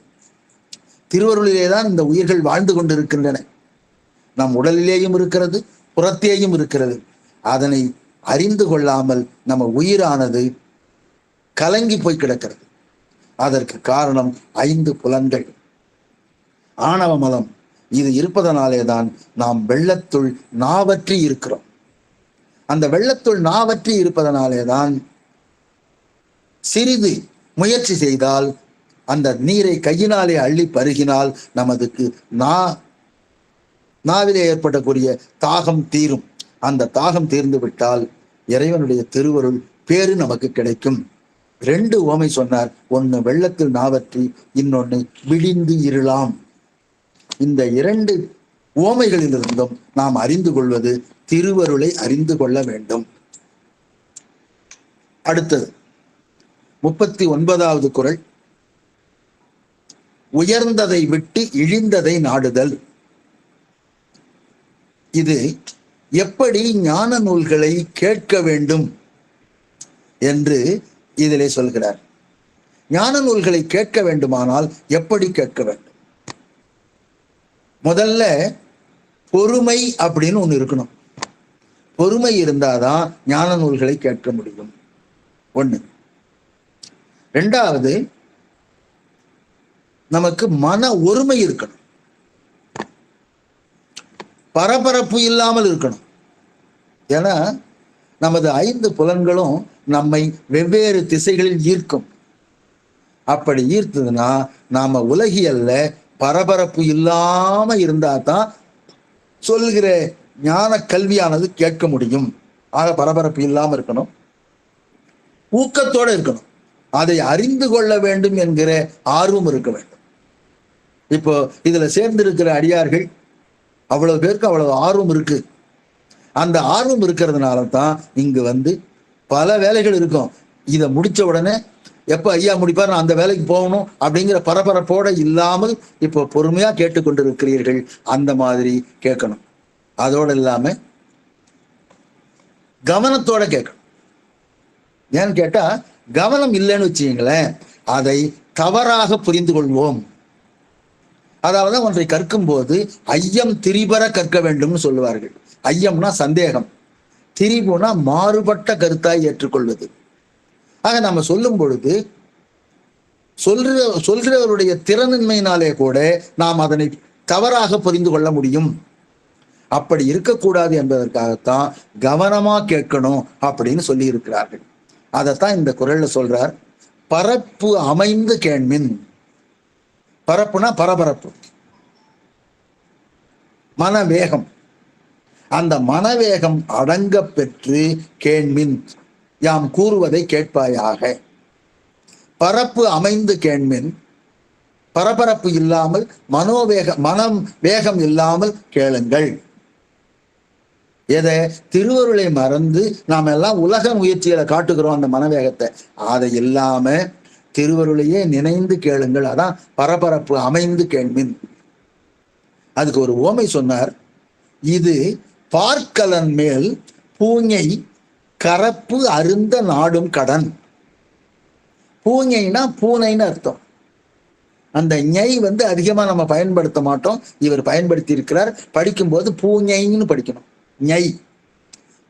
திருவருளிலேதான் இந்த உயிர்கள் வாழ்ந்து கொண்டிருக்கின்றன. நம் உடலிலேயும் இருக்கிறது, புறத்தேயும் இருக்கிறது. அதனை அறிந்து கொள்ளாமல் நம்ம உயிரானது கலங்கி போய் கிடக்கிறது. அதற்கு காரணம் 5 புலன்கள், ஆணவ மலம். இது இருப்பதனாலே தான் நாம் வெள்ளத்துள் நாவற்றி இருக்கிறோம். அந்த வெள்ளத்துள் நாவற்றி இருப்பதனாலே தான் சிறிது முயற்சி செய்தால் அந்த நீரை கையினாலே அள்ளி பருகினால் நமதுக்கு நாவிலே ஏற்படக்கூடிய தாகம் தீரும். அந்த தாகம் தீர்ந்து விட்டால் இறைவனுடைய திருவருள் பேரு நமக்கு கிடைக்கும். 2 உவமை சொன்னார், ஒன்னு வெள்ளத்தில் நாவற்றி, இன்னொன்னு விடிந்து இருளாம். இந்த 2 உவமைகளிலிருந்தும் நாம் அறிந்து கொள்வது திருவருளை அறிந்து கொள்ள வேண்டும். அடுத்தது 39வது குறள், உயர்ந்ததை விட்டு இழிந்ததை நாடுதல். இது எப்படி ஞான நூல்களை கேட்க வேண்டும் என்று இதிலே சொல்கிறார். ஞான நூல்களை கேட்க வேண்டுமானால் எப்படி கேட்க வேண்டும்? முதல்ல பொறுமை அப்படின்னு ஒண்ணு இருக்கணும். பொறுமை இருந்தாதான் ஞான நூல்களை கேட்க முடியும். 1. 2வது, நமக்கு மன ஒருமை இருக்கணும், பரபரப்பு இல்லாமல் இருக்கணும். ஏன்னா நமது 5 புலன்களும் நம்மை வெவ்வேறு திசைகளில் ஈர்க்கும். அப்படி ஈர்த்ததுன்னா நாம உலகியல்ல பரபரப்பு இல்லாம இருந்தா தான் சொல்கிற ஞான கல்வியானது கேட்க முடியும். ஆக பரபரப்பு இல்லாம இருக்கணும், ஊக்கத்தோட இருக்கணும், அதை அறிந்து கொள்ள வேண்டும் என்கிற ஆர்வம் இருக்க வேண்டும். இப்போ இதுல சேர்ந்திருக்கிற அடியார்கள் அவ்வளவு பேருக்கு அவ்வளவு ஆர்வம் இருக்கு. அந்த ஆர்வம் இருக்கிறதுனால தான் இங்கு வந்து பல வேலைகள் இருக்கும். இதை முடிச்ச உடனே எப்ப ஐயா முடிப்பார், நான் அந்த வேலைக்கு போகணும் அப்படிங்கிற பரபரப்போட இல்லாமல் இப்போ பொறுமையா கேட்டுக்கொண்டிருக்கிறீர்கள். அந்த மாதிரி கேட்கணும். அதோடு இல்லாம கவனத்தோட கேட்கணும். ஏன்னு கேட்டா, கவனம் இல்லைன்னு வச்சுக்கீங்களேன், அதை தவறாக புரிந்து கொள்வோம். அதாவது ஒன்றை கற்கும் போது ஐயம் திரிபர கற்க வேண்டும்னு சொல்லுவார்கள். ஐயம்னா சந்தேகம், திரிபுனா மாறுபட்ட கருத்தாய் ஏற்றுக்கொள்வது. ஆக நம்ம சொல்லும் பொழுது சொல்கிறவருடைய திறனின்மையினாலே கூட நாம் அதனை தவறாக புரிந்து கொள்ள முடியும். அப்படி இருக்கக்கூடாது என்பதற்காகத்தான் கவனமா கேட்கணும் அப்படின்னு சொல்லி இருக்கிறார்கள். அதைத்தான் இந்த குறள்ல சொல்றார், பரப்பு அமைந்து கேண்மின். பரப்புனா பரபரப்பு, மனவேகம். அந்த மனவேகம் அடங்க பெற்று கேண்மின், யாம் கூறுவதை கேட்பாயாக. பரப்பு அமைந்து கேண்மின், பரபரப்பு இல்லாமல் மனம் வேகம் இல்லாமல் கேளுங்கள். எதை? திருவருளை மறந்து நாம் எல்லாம் உலக முயற்சிகளை காட்டுகிறோம் அந்த மனவேகத்தை. அதை இல்லாம திருவருளையே நினைந்து கேளுங்கள். அதான் பரபரப்பு அமைந்து கேள்மின். அதுக்கு ஒரு உவமை சொன்னார். இது பார்க்கலன் மேல் பூஞை கரப்பு அருந்த நாடும் கடன். பூஞைனா பூனைன்னு அர்த்தம். அந்த ஞை வந்து அதிகமா நம்ம பயன்படுத்த மாட்டோம், இவர் பயன்படுத்தி இருக்கிறார். படிக்கும்போது பூஞைன்னு படிக்கணும். ஞை,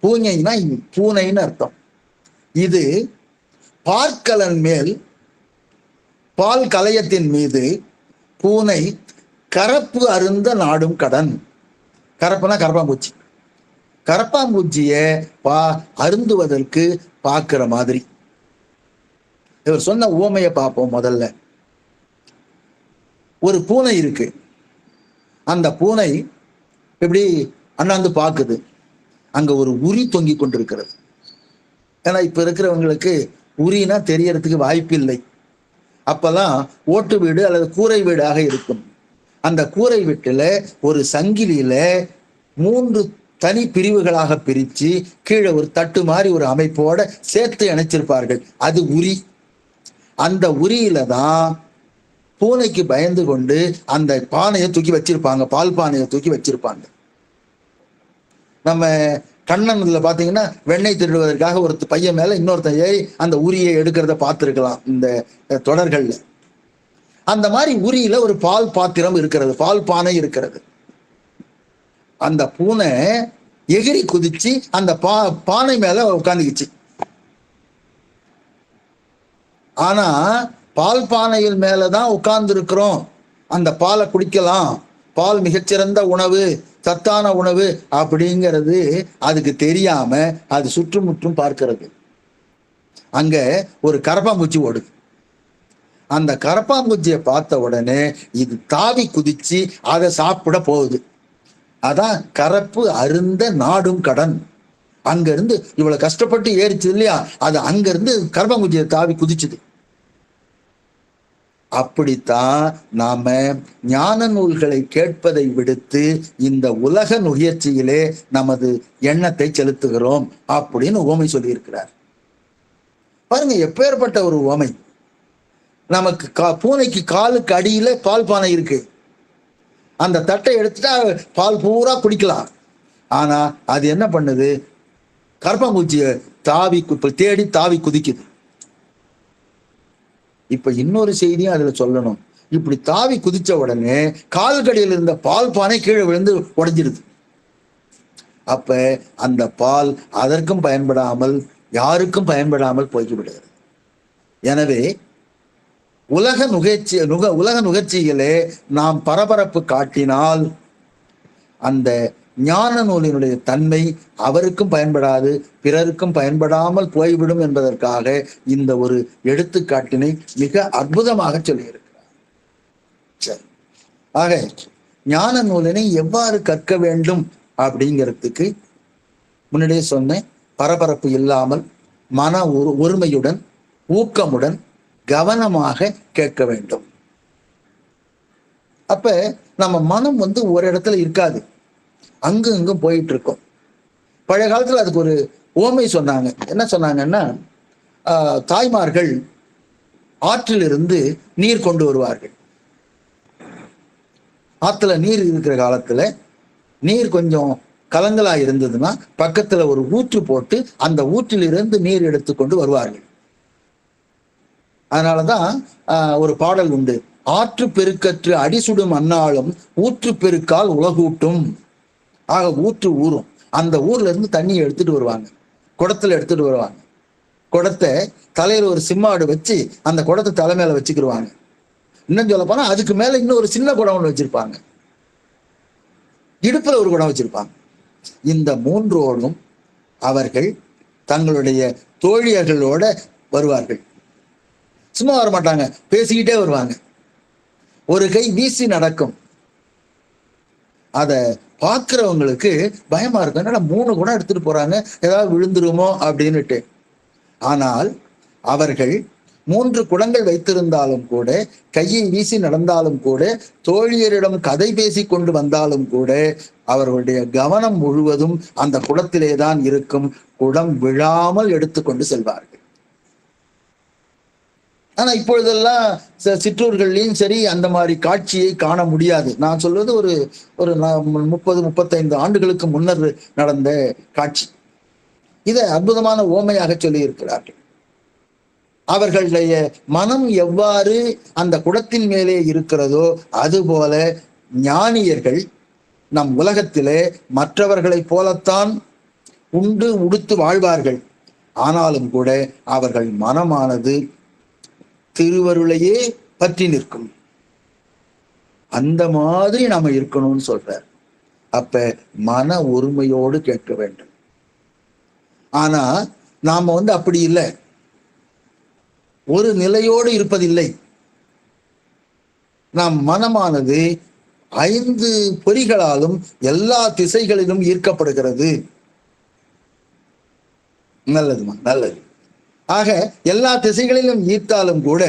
பூஞைனா பூனைன்னு அர்த்தம். இது பார்க்கலன் மேல், பால் கலையத்தின் மீது பூனை கரப்பு அருந்த நாடும் கடன். கரப்புனா கரப்பாம்பூச்சி. கரப்பாம்பூச்சிய அருந்துவதற்கு பார்க்கிற மாதிரி. இவர் சொன்ன உவமையை பார்ப்போம். முதல்ல ஒரு பூனை இருக்கு. அந்த பூனை இப்படி அண்ணாந்து பார்க்குது. அங்க ஒரு உரி தொங்கி கொண்டிருக்கிறது. ஏன்னா இப்ப இருக்கிறவங்களுக்கு உரினா தெரியறதுக்கு வாய்ப்பு இல்லை. அப்பெல்லாம் ஓட்டு வீடு அல்லது கூரை வீடாக இருக்கும். அந்த கூரை வீட்டுல ஒரு சங்கிலியில 3 தனி பிரிவுகளாக பிரிச்சு கீழே ஒரு தட்டு மாதிரி ஒரு அமைப்போட சேர்த்து இணைச்சிருப்பார்கள். அது உரி. அந்த உரியில தான் பூனைக்கு பயந்து கொண்டு அந்த பானையை தூக்கி வச்சிருப்பாங்க, பால் பானையை தூக்கி வச்சிருப்பாங்க. நம்ம கண்ணன்ல பாத்தீங்கன்னா வெண்ணெய் திருடுவதற்காக ஒரு பையன் மேல இன்னொருத்தன் ஏறி அந்த உரியை எடுக்கிறத பார்த்திருக்கலாம் இந்த தொடர்கள்ல. அந்த மாதிரி உரியில ஒரு பால் பாத்திரம் இருக்கிறது, பால் பானை இருக்கிறது. அந்த பூனை எகிரி குதிச்சு அந்த பானை மேல உட்காந்துக்குச்சு. ஆனா பால் பானையில் மேலதான் உட்கார்ந்து இருக்கிறோம், அந்த பாலை குடிக்கலாம், பால் மிகச்சிறந்த உணவு, சத்தான உணவு அப்படிங்கிறது அதுக்கு தெரியாம அது சுற்றுமுற்றும் பார்க்கிறது. அங்க ஒரு கரப்பாம்பூச்சி ஓடுது. அந்த கரப்பாம்பூச்சியை பார்த்த உடனே இது தாவி குதிச்சு அதை சாப்பிட போகுது. அதான் கரப்பு அருந்த நாடும் கடன். அங்க இருந்து இவ்வளவு கஷ்டப்பட்டு ஏறிச்சு இல்லையா, அது அங்க இருந்து கரப்பாம்பூச்சியை தாவி குதிச்சுது. அப்படித்தான் நாம ஞான நூல்களை கேட்பதை விடுத்து இந்த உலக முயற்சியிலே நமது எண்ணத்தை செலுத்துகிறோம் அப்படின்னு உவமை சொல்லி இருக்கிறார். பாருங்க எப்பேற்பட்ட ஒரு உவமை. நமக்கு பூனைக்கு காலுக்கு அடியில பால் பானை இருக்கு. அந்த தட்டை எடுத்துட்டா பால் பூரா குடிக்கலாம். ஆனா அது என்ன பண்ணுது? கரப்பாம்பூச்சிய தேடி தாவி குதிக்குது. இப்ப இன்னொரு செய்தியும் அதுல சொல்லணும். இப்படி தாவி குதிச்ச உடனே கால்கடியில் இருந்த பால் பானை கீழே விழுந்து உடைஞ்சிருது. அப்ப அந்த பால் அதற்கும் பயன்படாமல் யாருக்கும் பயன்படாமல் போய்விடுகிறது. எனவே உலக நுகர்ச்சிகளே நாம் பரபரப்பு காட்டினால் அந்த ஞான நூலினுடைய தன்மை அவருக்கும் பயன்படாது, பிறருக்கும் பயன்படாமல் போய்விடும் என்பதற்காக இந்த ஒரு எடுத்துக்காட்டினை மிக அற்புதமாக சொல்லியிருக்கிறார். சரி, ஆக ஞான நூலினை எவ்வாறு கற்க வேண்டும் அப்படிங்கிறதுக்கு முன்னாடியே சொன்னேன். பரபரப்பு இல்லாமல் மன ஒருமையுடன் ஊக்கமுடன் கவனமாக கேட்க வேண்டும். அப்ப நம்ம மனம் ஒரு இடத்துல இருக்காது, அங்கும் இங்கும் போயிட்டு இருக்கோம். பழைய காலத்துல அதுக்கு ஒரு ஓமை சொன்னாங்க. என்ன சொன்னாங்கன்னா, தாய்மார்கள் ஆற்றிலிருந்து நீர் கொண்டு வருவார்கள். ஆற்றுல நீர் இருக்கிற காலத்துல நீர் கொஞ்சம் கலங்களா இருந்ததுன்னா பக்கத்துல ஒரு ஊற்று போட்டு அந்த ஊற்றிலிருந்து நீர் எடுத்துக்கொண்டு வருவார்கள். அதனாலதான் ஒரு பாடல் உண்டு, ஆற்று பெருக்கற்று அடிசுடும் அந்நாளும் ஊற்று பெருக்கால் உலகூட்டும். ஆக ஊற்று ஊறும், அந்த ஊர்ல இருந்து தண்ணியை எடுத்துட்டு வருவாங்க, குடத்துல எடுத்துட்டு வருவாங்க. குடத்தை தலையில ஒரு சிம்மாடு வச்சு அந்த குடத்தை தலை மேல வச்சுக்கிடுவாங்க. இன்னும் சொல்ல போனா அதுக்கு மேல இன்னும் ஒரு சின்ன குடம் ஒன்று வச்சிருப்பாங்க, இடுப்புல ஒரு குடம் வச்சிருப்பாங்க. இந்த மூன்றோடும் அவர்கள் தங்களுடைய தோழியர்களோட வருவார்கள். சும்மா வர மாட்டாங்க, பேசிக்கிட்டே வருவாங்க. ஒரு கை வீசி நடக்கும். அத பார்க்கிறவங்களுக்கு பயமா இருக்கும், என்னடா 3 குடம் எடுத்துட்டு போறாங்க, ஏதாவது விழுந்துருமோ அப்படின்னுட்டு. ஆனால் அவர்கள் 3 குடங்கள் வைத்திருந்தாலும் கூட, கையை வீசி நடந்தாலும் கூட, தோழியரிடம் கதை பேசி கொண்டு வந்தாலும் கூட அவர்களுடைய கவனம் முழுவதும் அந்த குடத்திலே தான் இருக்கும். குடம் விழாமல் எடுத்துக்கொண்டு செல்வார்கள். ஆனா இப்பொழுதெல்லாம் சிற்றூர்கள்லையும் சரி அந்த மாதிரி காட்சியை காண முடியாது. நான் சொல்வது ஒரு 30-35 ஆண்டுகளுக்கு முன்னர் நடந்த காட்சி. இதை அற்புதமான ஓமையாக சொல்லி இருக்கிறார்கள். அவர்களுடைய மனம் எவ்வாறு அந்த குடத்தின் மேலே இருக்கிறதோ அதுபோல ஞானியர்கள் நம் உலகத்திலே மற்றவர்களைப் போலத்தான் உண்டு உடுத்து வாழ்வார்கள். ஆனாலும் கூட அவர்கள் மனமானது திருவருளையே பற்றி நிற்கும். அந்த மாதிரி நாம இருக்கணும்னு சொல்றார். அப்ப மன ஒருமையோடு கேட்க வேண்டும். ஆனா நாம அப்படி இல்லை, ஒரு நிலையோடு இருப்பதில்லை. நாம் மனமானது 5 பொறிகளாலும் எல்லா திசைகளிலும் ஈர்க்கப்படுகிறது. நல்லதுமா, நல்லது. ஆக எல்லா திசைகளிலும் ஈர்த்தாலும் கூட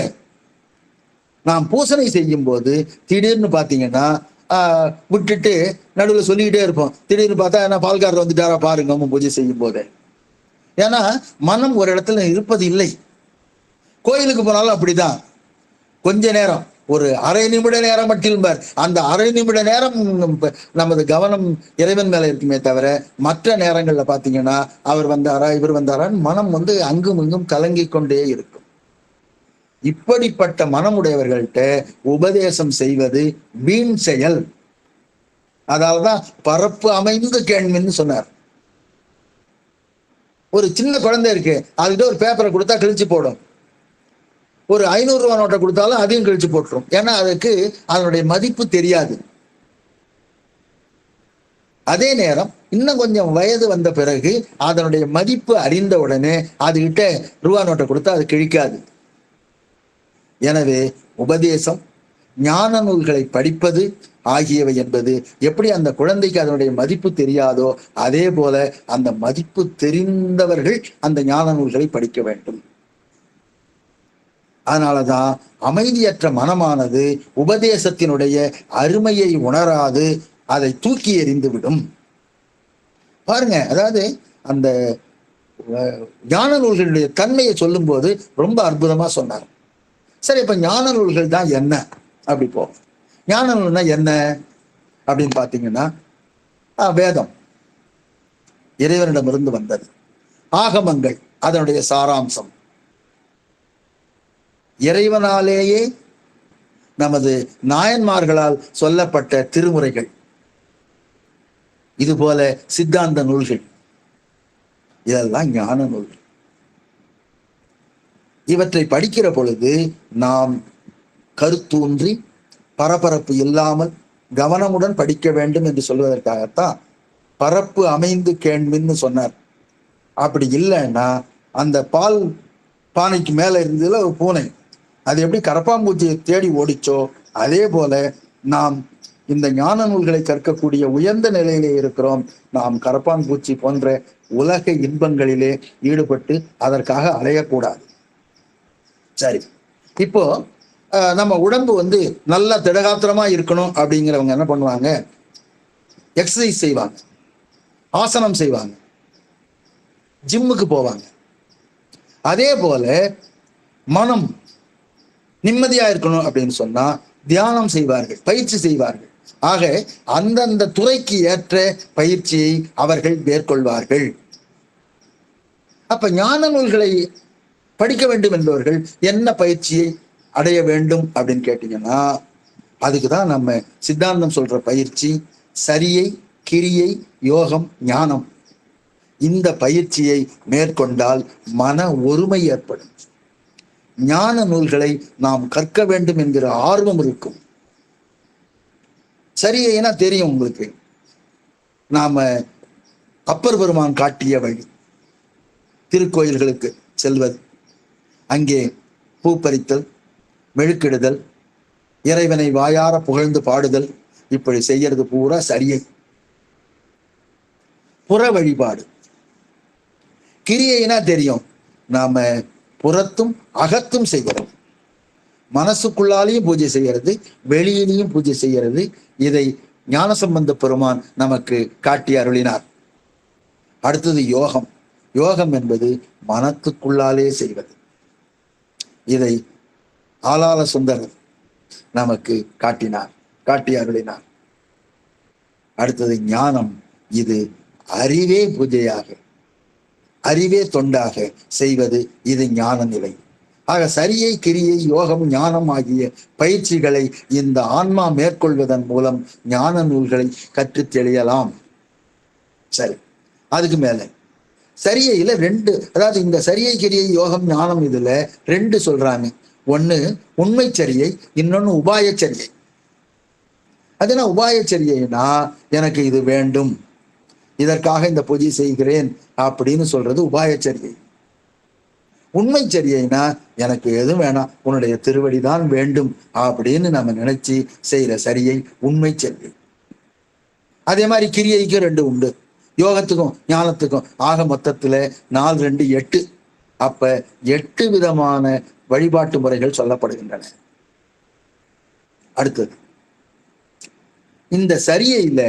நாம் பூசணை செய்யும் போது திடீர்னு பாத்தீங்கன்னா விட்டுட்டு நடுவில் சொல்லிக்கிட்டே இருப்போம். திடீர்னு பார்த்தா என்ன பால்காரர் வந்துட்டாரா பாருங்க பூஜை செய்யும் போது. ஏன்னா மனம் ஒரு இடத்துல இருப்பது இல்லை. கோயிலுக்கு போனாலும் அப்படிதான், கொஞ்ச நேரம் ஒரு அரை நிமிட நேரம் மட்டும் அந்த அரை நிமிட நேரம் நமது கவனம் இறைவன் மேல இருக்குமே தவிர மற்ற நேரங்கள்ல பாத்தீங்கன்னா அவர் வந்தாரா இவர் வந்தாரான்னு மனம் அங்கும் இங்கும் கலங்கி கொண்டே இருக்கும். இப்படிப்பட்ட மனமுடையவர்கள்ட்ட உபதேசம் செய்வது வீண் செயல். அதால்தான் பரப்பு அமைந்து கேள்வின்னு சொன்னார். ஒரு சின்ன குழந்தை இருக்கு, அதுகிட்ட ஒரு பேப்பரை கொடுத்தா கிழிச்சு போடும். ஒரு 500 ரூபா நோட்டை கொடுத்தாலும் அதையும் கழிச்சு போட்டுரும். ஏன்னா அதுக்கு அதனுடைய மதிப்பு தெரியாது. அதே நேரம் இன்னும் கொஞ்சம் வயது வந்த பிறகு அதனுடைய மதிப்பு அறிந்த உடனே அதுகிட்ட ரூபா நோட்டை கொடுத்தா அது கிழிக்காது. எனவே உபதேசம், ஞான நூல்களை படிப்பது ஆகியவை என்பது எப்படி அந்த குழந்தைக்கு அதனுடைய மதிப்பு தெரியாதோ அதே போல அந்த மதிப்பு தெரிந்தவர்கள் அந்த ஞான நூல்களை படிக்க வேண்டும். அதனாலதான் அமைதியற்ற மனமானது உபதேசத்தினுடைய அருமையை உணராது அதை தூக்கி எறிந்து விடும். பாருங்க, அதாவது அந்த ஞான நூல்களுடைய தன்மையை சொல்லும் போது ரொம்ப அற்புதமா சொன்னார். சரி, இப்ப ஞான நூல்கள் தான் என்ன அப்படி போ. ஞான நூல்னா என்ன அப்படின்னு பாத்தீங்கன்னா, வேதம் இறைவனிடமிருந்து வந்தது, ஆகமங்கள் அதனுடைய சாராம்சம், இறைவனாலேயே நமது நாயன்மார்களால் சொல்லப்பட்ட திருமுறைகள், இது போல சித்தாந்த நூல்கள், இதெல்லாம் ஞான நூல்கள். இவற்றை படிக்கிற பொழுது நாம் கருத்தூன்றி பரபரப்பு இல்லாமல் கவனமுடன் படிக்க வேண்டும் என்று சொல்வதற்காகத்தான் பரப்பு அமைந்து கேள்வின்னு சொன்னார். அப்படி இல்லைன்னா அந்த பால் பானைக்கு மேல இருந்ததுல ஒரு பூனை அது எப்படி கரப்பாம்பூச்சியை தேடி ஓடிச்சோ அதே போல நாம் இந்த ஞான நூல்களை கற்கக்கூடிய உயர்ந்த நிலையிலே இருக்கிறோம். நாம் கரப்பான் பூச்சி போன்ற உலக இன்பங்களிலே ஈடுபட்டு அதற்காக அலையக்கூடாது. சரி, இப்போ நம்ம உடம்பு நல்லா திடகாத்திரமா இருக்கணும் அப்படிங்கிறவங்க என்ன பண்ணுவாங்க? எக்ஸசைஸ் செய்வாங்க, ஆசனம் செய்வாங்க, ஜிம்முக்கு போவாங்க. அதே போல மனம் நிம்மதியா இருக்கணும் அப்படின்னு சொன்னா தியானம் செய்வார்கள், பயிற்சி செய்வார்கள். ஆக அந்தந்த துறைக்கு ஏற்ற பயிற்சியை அவர்கள் மேற்கொள்வார்கள். அப்ப ஞான நூல்களை படிக்க வேண்டும் என்பவர்கள் என்ன பயிற்சியை அடைய வேண்டும் அப்படின்னு கேட்டீங்கன்னா, அதுக்குதான் நம்ம சித்தாந்தம் சொல்ற பயிற்சி சரியை, கிரியை, யோகம், ஞானம். இந்த பயிற்சியை மேற்கொண்டால் மன ஒருமை ஏற்படும். ஞான நூல்களை நாம் கற்க வேண்டும் என்கிற ஆர்வம் இருக்கும். சரியைனா தெரியும் உங்களுக்கு. நாம அப்பர் பெருமான் காட்டிய வழி திருக்கோயில்களுக்கு செல்வது, அங்கே பூப்பறித்தல், மெழுக்கிடுதல், இறைவனை வாயார புகழ்ந்து பாடுதல், இப்படி செய்யறது பூரா சரியை. புற வழிபாடு. கிரியைனா தெரியும், நாம புறத்தும் அகத்தும் செய்கிறோம். மனசுக்குள்ளாலையும் பூஜை செய்யறது, வெளியிலையும் பூஜை செய்யறது. இதை ஞானசம்பந்த பெருமான் நமக்கு காட்டி அருளினார். அடுத்தது யோகம். யோகம் என்பது மனத்துக்குள்ளாலே செய்வது. இதை ஆளாள சுந்தரர் நமக்கு காட்டி அருளினார். அடுத்தது ஞானம். இது அறிவே பூஜையாக, அறிவே தொண்டாக செய்வது. இது ஞான நிலை. ஆக சரியை, கிரியை, யோகம், ஞானம் ஆகிய பயிற்சிகளை இந்த ஆன்மா மேற்கொள்வதன் மூலம் ஞான நூல்களை கற்றுத் தெளியலாம். சரி, அதுக்கு மேல சரியையில ரெண்டு, அதாவது இந்த சரியை, கிரியை, யோகம், ஞானம் இதுல ரெண்டு சொல்றாங்க. ஒண்ணு உண்மை சரியை, இன்னொன்னு உபாயச்சரியை. அதுனா உபாயச்சரியைனா எனக்கு இது வேண்டும், இதற்காக இந்த பூஜை செய்கிறேன் அப்படின்னு சொல்றது உபாயச்சரியை. உண்மை சரியைனா எனக்கு எதுவும் வேணாம், உன்னுடைய திருவடிதான் வேண்டும் அப்படின்னு நம்ம நினைச்சு செய்யற சரியை உண்மை சரியை. அதே மாதிரி கிரியைக்கு ரெண்டு உண்டு, யோகத்துக்கும் ஞானத்துக்கும். ஆக மொத்தத்துல 4 2 8. அப்ப 8 விதமான வழிபாட்டு முறைகள் சொல்லப்படுகின்றன. அடுத்தது இந்த சரியையில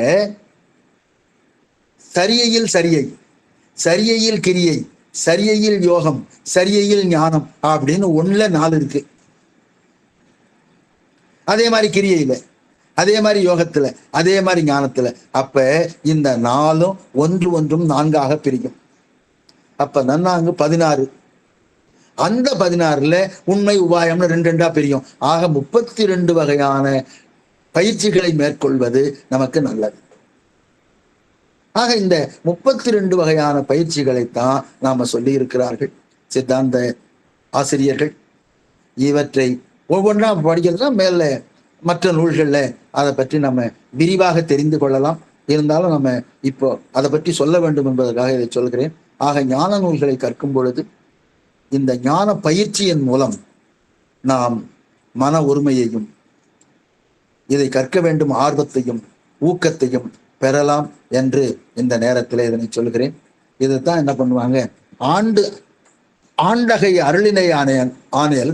சரியையில் சரியை, சரியையில் கிரியை, சரியையில் யோகம், சரியையில் ஞானம் அப்படின்னு 1ல 4 இருக்கு. அதே மாதிரி கிரியையில, அதே மாதிரி யோகத்துல, அதே மாதிரி ஞானத்துல. அப்ப இந்த 4ம் ஒன்றும் 4ஆக பிரிக்கும். அப்ப நன்னாங்கு 16. அந்த 16ல உண்மை உபாயம்னு 2 2ஆ பிரியும். ஆக 32 வகையான பயிற்சிகளை மேற்கொள்வது நமக்கு நல்லது. ஆக இந்த 32 வகையான பயிற்சிகளைத்தான் நாம சொல்லி இருக்கிறார்கள் சித்தாந்த ஆசிரியர்கள். இவற்றை ஒவ்வொன்றா படிக்கிறது தான் மேல மற்ற நூல்கள்ல அதை பற்றி நம்ம விரிவாக தெரிந்து கொள்ளலாம். இருந்தாலும் நம்ம இப்போ அதை பற்றி சொல்ல வேண்டும் என்பதற்காக இதை சொல்கிறேன். ஆக ஞான நூல்களை கற்கும் பொழுது இந்த ஞான பயிற்சியின் மூலம் நாம் மன ஒருமையையும், இதை கற்க வேண்டும் ஆர்வத்தையும் ஊக்கத்தையும் பெறலாம் என்று இந்த நேரத்தில் இதனை சொல்கிறேன். இதைத்தான் என்ன பண்ணுவாங்க, ஆண்டகை அருளினை ஆணையல்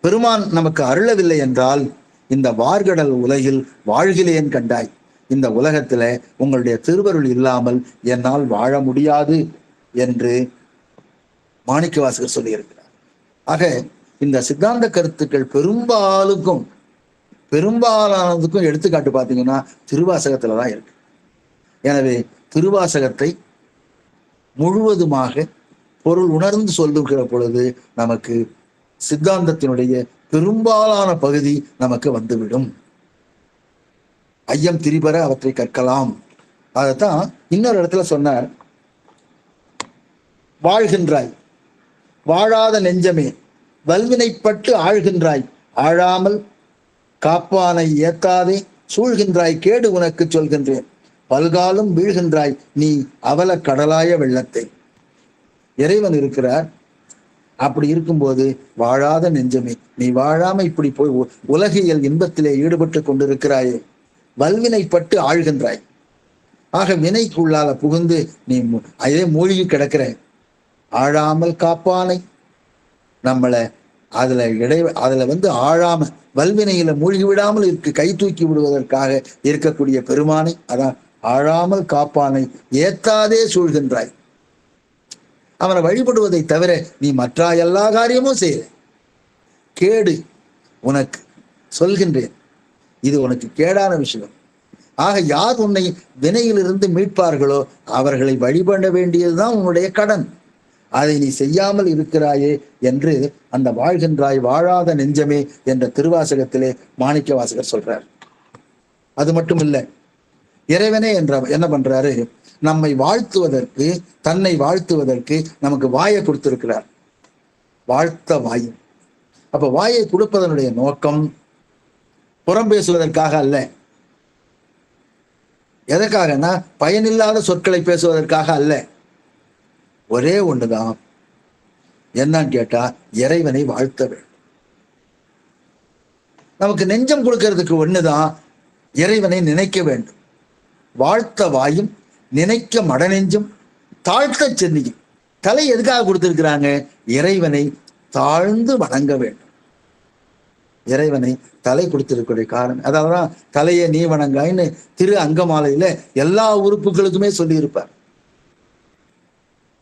பெருமான் நமக்கு அருளவில்லை என்றால் இந்த வார்கடல் உலகில் வாழ்கிலேன் கண்டாய், இந்த உலகத்துல உங்களுடைய திருவருள் இல்லாமல் என்னால் வாழ முடியாது என்று மாணிக்கவாசகர் சொல்லியிருக்கிறார். ஆக இந்த சித்தாந்த கருத்துக்கள் பெரும்பாலானதுக்கும் எடுத்துக்காட்டு பார்த்தீங்கன்னா திருவாசகத்துலதான் இருக்கு. எனவே திருவாசகத்தை முழுவதுமாக பொருள் உணர்ந்து சொல்லுகிற பொழுது நமக்கு சித்தாந்தத்தினுடைய பெரும்பாலான பகுதி நமக்கு வந்துவிடும். ஐயம் திரிபர அவற்றை கற்கலாம். அதைத்தான் இன்னொரு இடத்துல சொன்னார், வாழ்கின்றாய் வாழாத நெஞ்சமே வல்வினைப்பட்டு ஆழ்கின்றாய், ஆழாமல் காப்பானை ஏத்தாதே சூழ்கின்றாய், கேடு உனக்கு சொல்கின்றேன், பல்காலும் வீழ்கின்றாய் நீ அவல கடலாய வெள்ளத்தை. இறைவன் இருக்கிறார், அப்படி இருக்கும்போது வாழாத நெஞ்சமே, நீ வாழாம இப்படி போய் உலகியல் இன்பத்திலே ஈடுபட்டு கொண்டிருக்கிறாயே, வல்வினைப்பட்டு ஆழ்கின்றாய். ஆக வினைக்குள்ளால புகுந்து நீ அதே மூழ்கி கிடக்கிற. ஆழாமல் காப்பானை, நம்மளை அதுல ஆழாம வல்வினையில மூழ்கி விடாமல் கை தூக்கி விடுவதற்காக இருக்கக்கூடிய பெருமானை, அதான் ஆழாமல் காப்பானை ஏத்தாதே சூழ்கின்றாய். அவனை வழிபடுவதை தவிர நீ மற்ற எல்லா காரியமும் செய்ய. கேடு உனக்கு சொல்கின்றேன், இது உனக்கு கேடான விஷயம். ஆக யார் உன்னை வினையிலிருந்து மீட்பார்களோ அவர்களை வழிபட வேண்டியதுதான் உன்னுடைய கடன். அதை நீ செய்யாமல் இருக்கிறாயே என்று அந்த வாழ்கின்றாய் வாழாத நெஞ்சமே என்ற திருவாசகத்திலே மாணிக்க வாசகர் சொல்றார். அது மட்டும் இல்லை, இறைவனே என்ன பண்றாரு, நம்மை வாழ்த்துவதற்கு, தன்னை வாழ்த்துவதற்கு நமக்கு வாயை கொடுத்திருக்கிறார். வாழ்த்த வாய். அப்ப வாயை கொடுப்பதனுடைய நோக்கம் புறம் பேசுவதற்காக அல்ல. எதற்காகனா பயனில்லாத சொற்களை பேசுவதற்காக அல்ல. ஒரே ஒண்ணுதான், என்னன்னு கேட்டா இறைவனை வாழ்த்த வேண்டும். நமக்கு நெஞ்சம் கொடுக்கிறதுக்கு ஒண்ணுதான், இறைவனை நினைக்க வேண்டும். வாழ்த்த வாயும் நினைக்க மடநெஞ்சும் தாழ்த்த சென்னியும். தலை எதுக்காக கொடுத்திருக்கிறாங்க, இறைவனை தாழ்ந்து வணங்க வேண்டும். இறைவனை தலை கொடுத்திருக்கிற காரணம் அதான் தலையை நீ வணங்காயின்னு திரு அங்கமாலையில எல்லா உறுப்புகளுக்குமே சொல்லி இருப்பார்.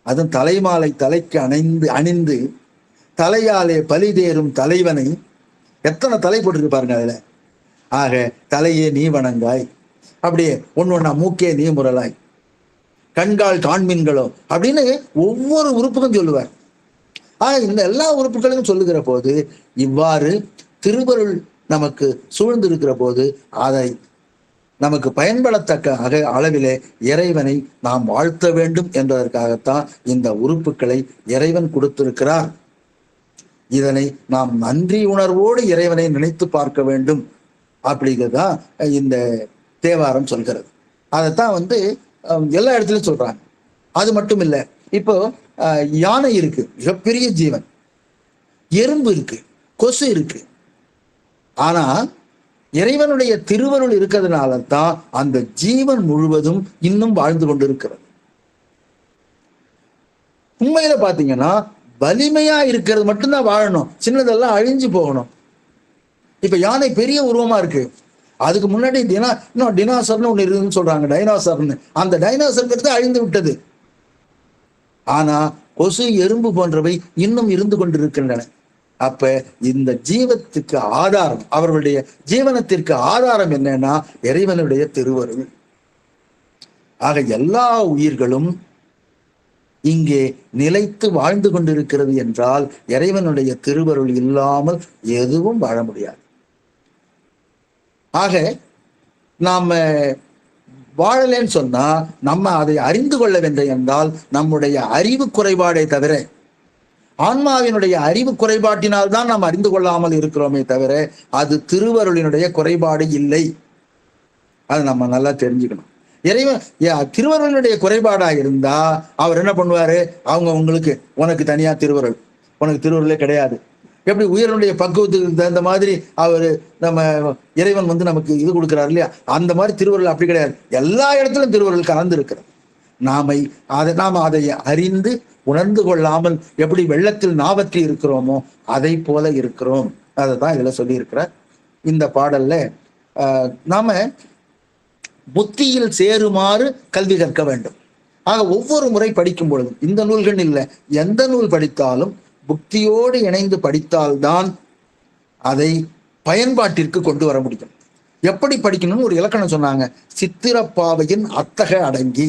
அதுவும் தலைமாலை தலைக்கு அணிந்து தலையாலே பலிதேறும் தலைவனை, எத்தனை தலை போட்டிருப்பாருங்க அதுல. ஆக தலையே நீ வணங்காய், அப்படியே ஒன்னொன்னா மூக்கே நீ முரலாய், கண்கால் காண்மீன்களோ அப்படின்னு ஒவ்வொரு உறுப்புக்கும் சொல்லுவார். ஆக இந்த எல்லா உறுப்புகளையும் சொல்லுகிற போது இவ்வாறு திருவருள் நமக்கு சூழ்ந்திருக்கிற போது அதை நமக்கு பயன்படத்தக்க அளவிலே இறைவனை நாம் வாழ்த்த வேண்டும் என்பதற்காகத்தான் இந்த உறுப்புகளை இறைவன் கொடுத்திருக்கிறார். இதனை நாம் நன்றி உணர்வோடு இறைவனை நினைத்து பார்க்க வேண்டும் அப்படிங்கிறதுதான் இந்த தேவாரம் சொல்கிறது. அதைத்தான் எல்லா இடத்துலையும் சொல்றாங்க. அது மட்டும் இல்லை, இப்போ யானை இருக்கு, மிகப்பெரிய ஜீவன். எறும்பு இருக்கு, கொசு இருக்கு. ஆனா இறைவனுடைய திருவருள் இருக்கிறதுனால தான் அந்த ஜீவன் முழுவதும் இன்னும் வாழ்ந்து கொண்டிருக்கிறது. உண்மையில பாத்தீங்கன்னா வலிமையா இருக்கிறது மட்டும்தான் வாழணும், சின்னதெல்லாம் அழிஞ்சு போகணும். இப்ப யானை பெரிய உருவமா இருக்கு, அதுக்கு முன்னாடி டினாசர்னு ஒண்ணு இருக்குன்னு சொல்றாங்க, டைனோசர்னு. அந்த டைனோசர்ங்கிறது அழிந்து விட்டது. ஆனா கொசு எறும்பு போன்றவை இன்னும் இருந்து கொண்டிருக்கின்றன. அப்ப இந்த ஜீவத்துக்கு ஆதாரம், அவர்களுடைய ஜீவனத்திற்கு ஆதாரம் என்னன்னா இறைவனுடைய திருவருள். ஆக எல்லா உயிர்களும் இங்கே நிலைத்து வாழ்ந்து கொண்டிருக்கிறது என்றால் இறைவனுடைய திருவருள் இல்லாமல் எதுவும் வாழ முடியாது. ஆக நாம வாழலேன்னு சொன்னா நம்ம அதை அறிந்து கொள்ள வேண்டும் என்றால் நம்முடைய அறிவு குறைபாடே தவிர, ஆன்மாவினுடைய அறிவு குறைபாட்டினால் தான் நாம் அறிந்து கொள்ளாமல் இருக்கிறோமே தவிர அது திருவருளினுடைய குறைபாடு இல்லை. அது நம்ம நல்லா தெரிஞ்சுக்கணும். இறைவன் திருவருளினுடைய குறைபாடா இருந்தா அவர் என்ன பண்ணுவாரு, உனக்கு தனியா திருவருள், உனக்கு திருவருளே கிடையாது. எப்படி உயிரினுடைய பக்குவத்துக்கு தகுந்த மாதிரி அவரு இறைவன் நமக்கு இது கொடுக்கிறார் இல்லையா, அந்த மாதிரி திருவருள் அப்படி கிடையாது. எல்லா இடத்திலும் திருவருள் கலந்து இருக்கிறது. நாம் அதை அறிந்து உணர்ந்து கொள்ளாமல் எப்படி வெள்ளத்தில் நாவற்றி இருக்கிறோமோ அதை போல இருக்கிறோம். அதை தான் இதுல சொல்லி இருக்கிறார் இந்த பாடல்ல. நாம புத்தியில் சேருமாறு கல்வி கற்க வேண்டும். ஆக ஒவ்வொரு முறை படிக்கும் பொழுதும், இந்த நூல்கள் இல்லை, எந்த நூல் படித்தாலும் புத்தியோடு இணைந்து படித்தால்தான் அதை பயன்பாட்டிற்கு கொண்டு வர முடியும். எப்படி படிக்கணும்னு ஒரு இலக்கணம் சொன்னாங்க, சித்திரப்பாவையின் அத்தக அடங்கி.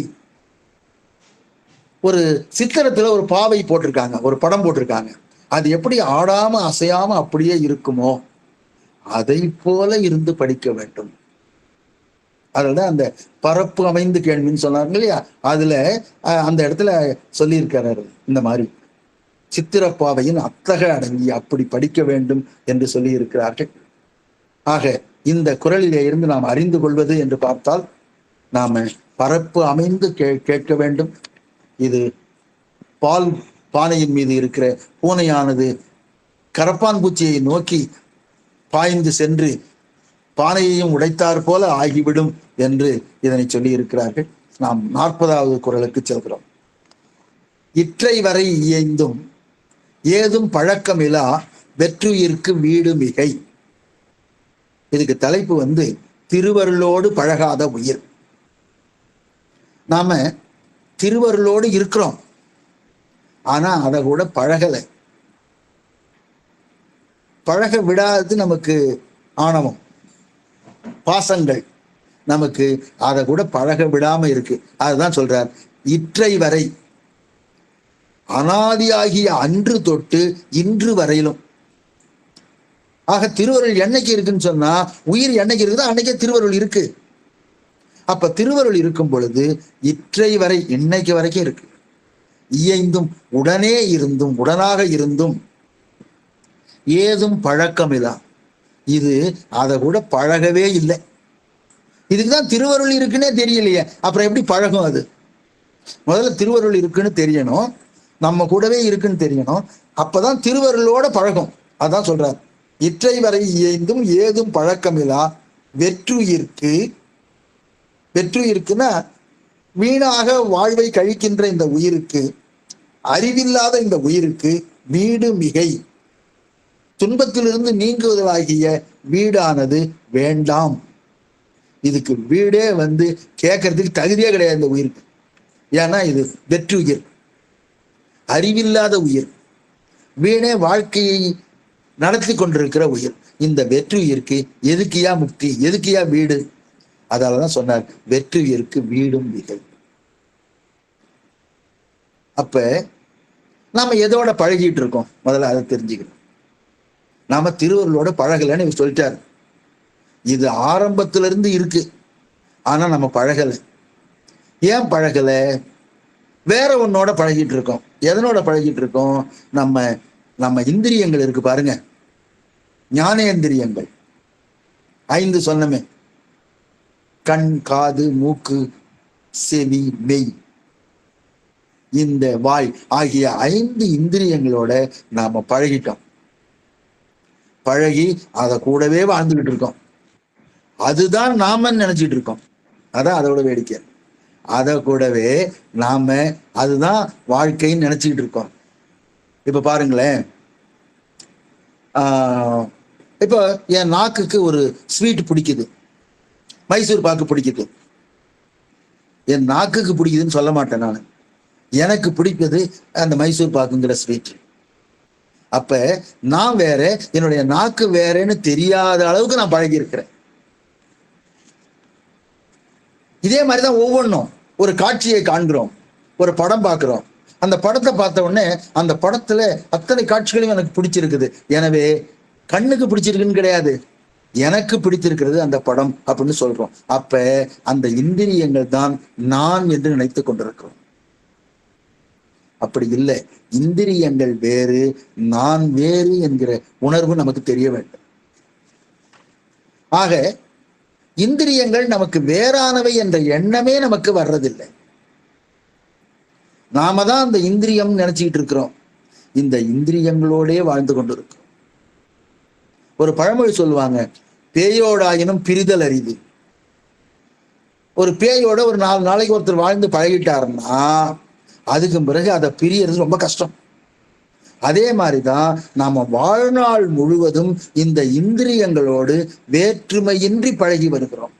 ஒரு சித்திரத்துல ஒரு பாவை போட்டிருக்காங்க, ஒரு படம் போட்டிருக்காங்க, அது எப்படி ஆடாம அசையாம அப்படியே இருக்குமோ அதை போல இருந்து படிக்க வேண்டும். அதுதான் அந்த பரப்பு அமைந்து கேள்வின்னு சொன்னாங்க இல்லையா, அதுல அந்த இடத்துல சொல்லியிருக்கிறாரு இந்த மாதிரி சித்திரப்பாவையின் அத்தக அடங்கி அப்படி படிக்க வேண்டும் என்று சொல்லி இருக்கிறார்கள். ஆக இந்த குறளிலே இருந்து நாம் அறிந்து கொள்வது என்று பார்த்தால் நாம பரப்பு அமைந்து கேட்க வேண்டும். இது பால் பானையின் மீது இருக்கிற பூனையானது கரப்பான் பூச்சியை நோக்கி பாய்ந்து சென்று பானையையும் உடைத்தார் போல ஆகிவிடும் என்று இதனை சொல்லி இருக்கிறார்கள். நாம் 40வது குறளுக்கு செல்கிறோம். இற்றை வரை இயைந்தும் ஏதும் பழக்கமிலா வெற்றுயிர்க்கு வீடு மிகை. இதுக்கு தலைப்பு திருவருளோடு பழகாத உயிர். நாம திருவருளோடு இருக்கிறோம், ஆனா அதை கூட பழகலை. பழக விடாது நமக்கு ஆணவம், பாசங்கள் நமக்கு அதை கூட பழக விடாம இருக்கு. அதுதான் சொல்றார், இற்றை வரை, அனாதியாகிய அன்று தொட்டு இன்று வரையிலும். ஆக திருவருள் என்னைக்கு இருக்குன்னு சொன்னா, உயிர் என்னைக்கு இருக்குதோ அன்னைக்கே திருவருள் இருக்கு. அப்ப திருவருள் இருக்கும் பொழுது இற்றை வரை, இன்னைக்கு வரைக்கும் இருக்கு. இயைந்தும், உடனே இருந்தும், உடனாக இருந்தும், ஏதும் பழக்கமில்லா, இது அதை கூட பழகவே இல்லை. இதுக்குதான் திருவருள் இருக்குன்னே தெரியலையே, அப்புறம் எப்படி பழகும்? அது முதல்ல திருவருள் இருக்குன்னு தெரியணும், நம்ம கூடவே இருக்குன்னு தெரியணும், அப்பதான் திருவருளோட பழகும். அதான் சொல்றார், இற்றை வரை இயைந்தும் ஏதும் பழக்கமில்லா வெற்றுயிர்க்கு. வெற்றுயிர்க்குன்னா வீணாக வாழ்வை கழிக்கின்ற இந்த உயிருக்கு, அறிவில்லாத இந்த உயிருக்கு வீடு மிகை, துன்பத்திலிருந்து நீங்குவதாகிய வீடானது வேண்டாம். இதுக்கு வீடே கேட்கறதுக்கு தகுதியே கிடையாது இந்த உயிருக்கு. ஏன்னா இது வெற்றுயிர், அறிவில்லாத உயிர், வீணே வாழ்க்கையை நடத்தி கொண்டிருக்கிற உயிர். இந்த வெற்றுயிருக்கு எதுக்கியா முக்தி, எதுக்கியா வீடு? அதாலதான் சொன்னார், வெற்றுயிருக்கு வீடும் மிகை. அப்ப நாம எதோட பழகிட்டு இருக்கோம், முதல்ல அதை தெரிஞ்சுக்கணும். நாம திருவருளோட பழகலைன்னு இவர் சொல்லிட்டாரு. இது ஆரம்பத்திலிருந்து இருக்கு, ஆனா நம்ம பழகலை. ஏன் பழகல? வேற ஒன்னோட பழகிட்டு இருக்கோம். எதனோட பழகிட்டு இருக்கோம்? நம்ம இந்திரியங்கள் இருக்கு பாருங்க, ஞானேந்திரியங்கள் 5 சொன்னமே, கண், காது, மூக்கு, செவி, மெய், இந்த வாய் ஆகிய 5 இந்திரியங்களோட நாம பழகிட்டோம். பழகி அதை கூடவே வாழ்ந்துகிட்டு இருக்கோம். அதுதான் நாம நினைச்சிட்டு இருக்கோம். அதான் அதோட வேடிக்கை. அதை கூடவே நாம அதுதான் வாழ்க்கைன்னு நினைச்சுக்கிட்டு இருக்கோம். இப்ப பாருங்களேன், இப்போ என் நாக்குக்கு ஒரு ஸ்வீட் பிடிக்குது, மைசூர் பாக்கு பிடிக்குது. என் நாக்குக்கு பிடிக்குதுன்னு சொல்ல மாட்டேன் நான், எனக்கு பிடிப்பது அந்த மைசூர் பாக்குங்கிற ஸ்வீட். அப்ப நான் வேற, என்னுடைய நாக்கு வேறன்னு தெரியாத அளவுக்கு நான் பழகி இருக்கிறேன். இதே மாதிரிதான் ஒவ்வொன்றும். ஒரு காட்சியை காண்கிறோம், ஒரு படம் பார்க்கிறோம், அந்த படத்தை பார்த்த உடனே அந்த படத்துல அத்தனை காட்சிகளையும் எனக்கு பிடிச்சிருக்குது. எனவே கண்ணுக்கு பிடிச்சிருக்குன்னு கிடையாது, எனக்கு பிடித்திருக்கிறது அந்த படம் அப்படின்னு சொல்றோம். அப்ப அந்த இந்திரியங்கள் தான் நான் என்று நினைத்து கொண்டிருக்கிறோம். அப்படி இல்லை, இந்திரியங்கள் வேறு, நான் வேறு என்கிற உணர்வு நமக்கு தெரிய வேண்டும். ஆக இந்திரியங்கள் நமக்கு வேறானவை என்ற எண்ணமே நமக்கு வர்றதில்லை. நாம தான் அந்த இந்திரியம் நினைச்சுக்கிட்டு இருக்கிறோம். இந்த இந்திரியங்களோடே வாழ்ந்து கொண்டிருக்கிறோம். ஒரு பழமொழி சொல்லுவாங்க, பேயோடாயினும் பிரிதல் அரிது. ஒரு பேயோட ஒரு 4 நாளைக்கு ஒருத்தர் வாழ்ந்து பழகிட்டாருன்னா அதுக்கு பிறகு அதை பிரியறது ரொம்ப கஷ்டம். அதே மாதிரிதான் நாம வாழ்நாள் முழுவதும் இந்த இந்திரியங்களோடு வேற்றுமையின்றி பழகி வருகிறோம்.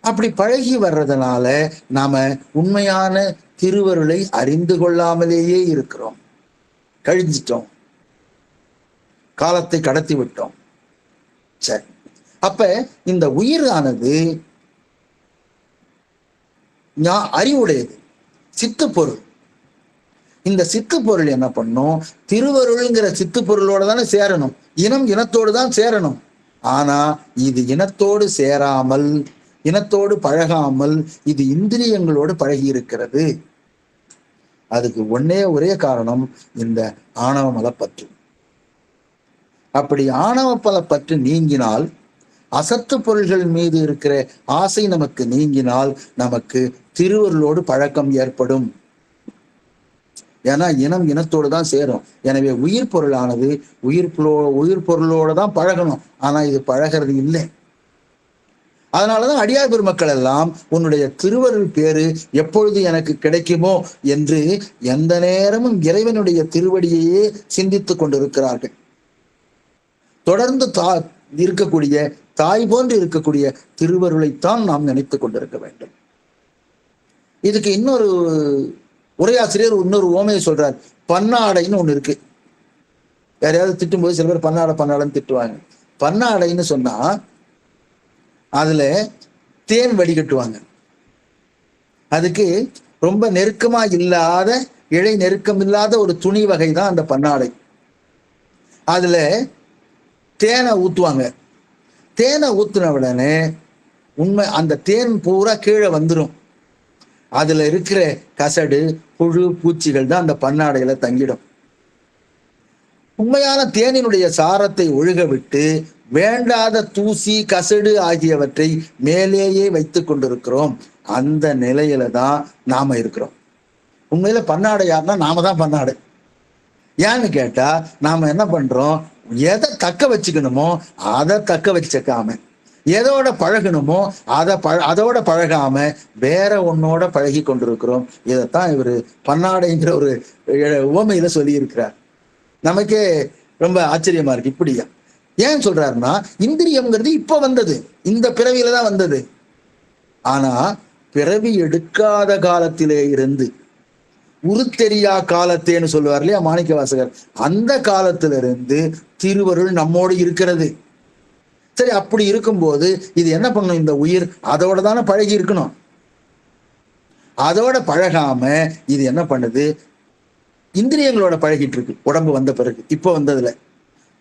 அப்படி பழகி வர்றதுனால நாம உண்மையான திருவருளை அறிந்து கொள்ளாமலேயே இருக்கிறோம். கழிஞ்சிட்டோம், காலத்தை கடத்தி விட்டோம். சரி, அப்ப இந்த உயிரானது அறிவுடையது, சித்து பொருள். இந்த சித்து பொருள் என்ன பண்ணும்? திருவருள்ங்கிற சித்து பொருளோட தானே சேரணும், இனத்தோடு தான் சேரணும். ஆனா இது இனத்தோடு சேராமல், இனத்தோடு பழகாமல் இது இந்திரியங்களோடு பழகி இருக்கிறது. அதுக்கு ஒரே காரணம், இந்த ஆணவ மலப்பற்று. அப்படி ஆணவ பலப்பற்று நீங்கினால், அசத்து பொருள்கள் மீது இருக்கிற ஆசை நமக்கு நீங்கினால், நமக்கு திருவருளோடு பழக்கம் ஏற்படும். ஏன்னா இனம் இனத்தோடு தான் சேரும். எனவே உயிர் பொருளானது உயிர் பொருளோடு தான் பழகணும். ஆனா இது பழகிறது இல்லை. அதனாலதான் அடியார் பெருமக்கள் எல்லாம் உன்னுடைய திருவருள் பேரு எப்பொழுது எனக்கு கிடைக்குமோ என்று எந்த நேரமும் இறைவனுடைய திருவடியையே சிந்தித்துக் கொண்டிருக்கிறார்கள். தொடர்ந்து இருக்கக்கூடிய தாய் போன்று இருக்கக்கூடிய திருவருளைத்தான் நாம் நினைத்துக் கொண்டிருக்க வேண்டும். இதுக்கு இன்னொரு உரையாசிரியர் இன்னொரு ஓமையை சொல்றார். பன்னாடைன்னு ஒண்ணு இருக்கு. யாரையாவது திட்டும்போது சில பேர் பன்னாடைன்னு திட்டுவாங்க. பன்னாடைன்னு சொன்னா அதுல தேன் வடிகட்டுவாங்க. அதுக்கு ரொம்ப நெருக்கமா இல்லாத, இழை நெருக்கம் இல்லாத ஒரு துணி வகை தான் அந்த பன்னாடை. அதுல தேனை ஊத்துவாங்க. தேனை ஊத்துன உடனே உண்மை அந்த தேன் பூரா கீழே வந்துடும். அதுல இருக்கிற கசடு, புழு, பூச்சிகள் தான் அந்த பன்னாடையில தங்கிடும். உண்மையான தேனினுடைய சாரத்தை ஒழுக விட்டு வேண்டாத தூசி, கசடு ஆகியவற்றை மேலேயே வைத்துக் கொண்டிருக்கிறோம். அந்த நிலையில தான் நாம இருக்கிறோம். உண்மையில பன்னாடை யாருன்னா நாம தான் பன்னாடை. ஏன்னு கேட்டா நாம என்ன பண்றோம், எதை தக்க வச்சுக்கணுமோ அதை தக்க வச்சுக்காம, எதோட பழகணுமோ அதோட பழகாம வேற ஒன்னோட பழகி கொண்டிருக்கிறோம். இதைத்தான் இவர் பன்னாடைங்கிற ஒரு உவமையில சொல்லி இருக்கிறார். நமக்கே ரொம்ப ஆச்சரியமா இருக்கு. இப்படியா ஏன் சொல்றாருன்னா, இந்திரியம்ங்கிறது இப்ப வந்தது, இந்த பிறவியில தான் வந்தது. ஆனா பிறவி எடுக்காத காலத்திலே இருந்து, உருத்தெரியா காலத்தேன்னு சொல்லுவார் இல்லையா மாணிக்க வாசகர், அந்த காலத்திலிருந்து திருவருள் நம்மோடு இருக்கிறது. சரி, அப்படி இருக்கும்போது இது என்ன பண்ணும், இந்த உயிர் அதோட தானே பழகி இருக்கணும். அதோட பழகாம இது என்ன பண்ணுது, இந்திரியங்களோட பழகிட்டு இருக்கு. உடம்பு வந்த பிறகு, இப்போ வந்ததுல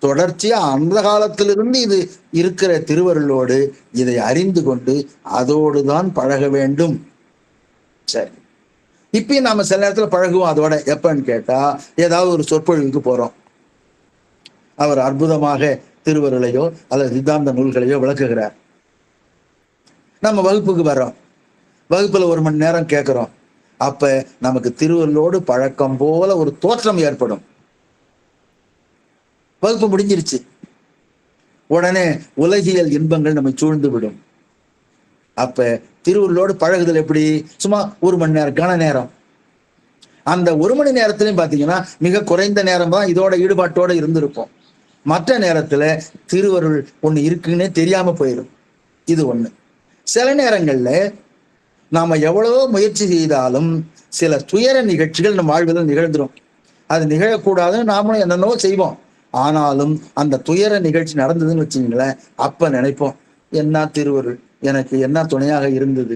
தொடர்ச்சியா அந்த காலத்திலிருந்து இது இருக்கிற திருவருளோடு இதை அறிந்து கொண்டு அதோடுதான் பழக வேண்டும். சரி, இப்பயும் நாம சில நேரத்துல பழகுவோம் அதோட. எப்பன்னு கேட்டா, ஏதாவது ஒரு சொற்பொழிவுக்கு போறோம், அவர் அற்புதமாக திருவருளையோ அல்லது சித்தாந்த நூல்களையோ விளக்குகிறார். நம்ம வகுப்புக்கு வர்றோம், வகுப்புல 1 மணி நேரம் கேட்கிறோம். அப்ப நமக்கு திருவருளோடு பழக்கம் போல ஒரு தோற்றம் ஏற்படும். வகுப்பு முடிஞ்சிருச்சு, உடனே உலகியல் இன்பங்கள் நம்மை சூழ்ந்து விடும். அப்ப திருவருளோடு பழகுதல் எப்படி, சும்மா 1 மணி நேரம், கன நேரம். அந்த 1 மணி நேரத்திலையும் பாத்தீங்கன்னா மிக குறைந்த நேரம் தான் இதோட ஈடுபாட்டோட இருந்திருப்போம். மற்ற நேரத்துல திருவருள் ஒண்ணு இருக்குன்னே தெரியாம போயிடும். இது ஒண்ணு. சில நேரங்கள்ல நாம எவ்வளவோ முயற்சி செய்தாலும் சில துயர நிகழ்ச்சிகள் நம் வாழ்வில் நிகழ்ந்துரும். அது நிகழக்கூடாதுன்னு நாமளும் என்னென்னவோ செய்வோம். ஆனாலும் அந்த துயர நிகழ்ச்சி நடந்ததுன்னு வச்சுங்களேன், அப்ப நினைப்போம், என்ன திருவருள் எனக்கு என்ன துணையாக இருந்தது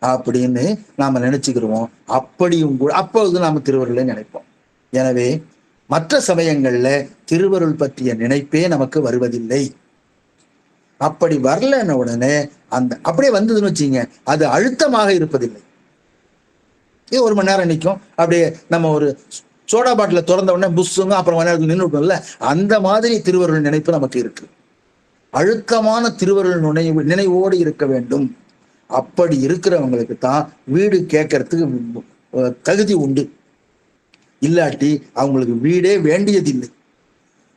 அப்படின்னு நாம நினைச்சுக்கிடுவோம். அப்படியும் கூட அப்பொழுது நாம திருவருளை நினைப்போம். எனவே மற்ற சமயங்கள்ல திருவருள் பற்றிய நினைப்பே நமக்கு வருவதில்லை. அப்படி வரலன்ன உடனே அந்த அப்படியே வந்ததுன்னு வச்சுங்க, அது அழுத்தமாக இருப்பதில்லை. இது 1 மணி நேரம் நிற்கும். அப்படியே நம்ம ஒரு சோடா பாட்டில திறந்த உடனே புஷ்ஷுங்க அப்புறம் 1 நேரத்துக்கு நின்று விட்டோம்ல, அந்த மாதிரி திருவருள் நினைப்பு நமக்கு இருக்கு. அழுத்தமான திருவருள் நினைவோடு இருக்க வேண்டும். அப்படி இருக்கிறவங்களுக்கு தான் வீடு கேட்கறதுக்கு தகுதி உண்டு. இல்லாட்டி அவங்களுக்கு வீடே வேண்டியதில்லை.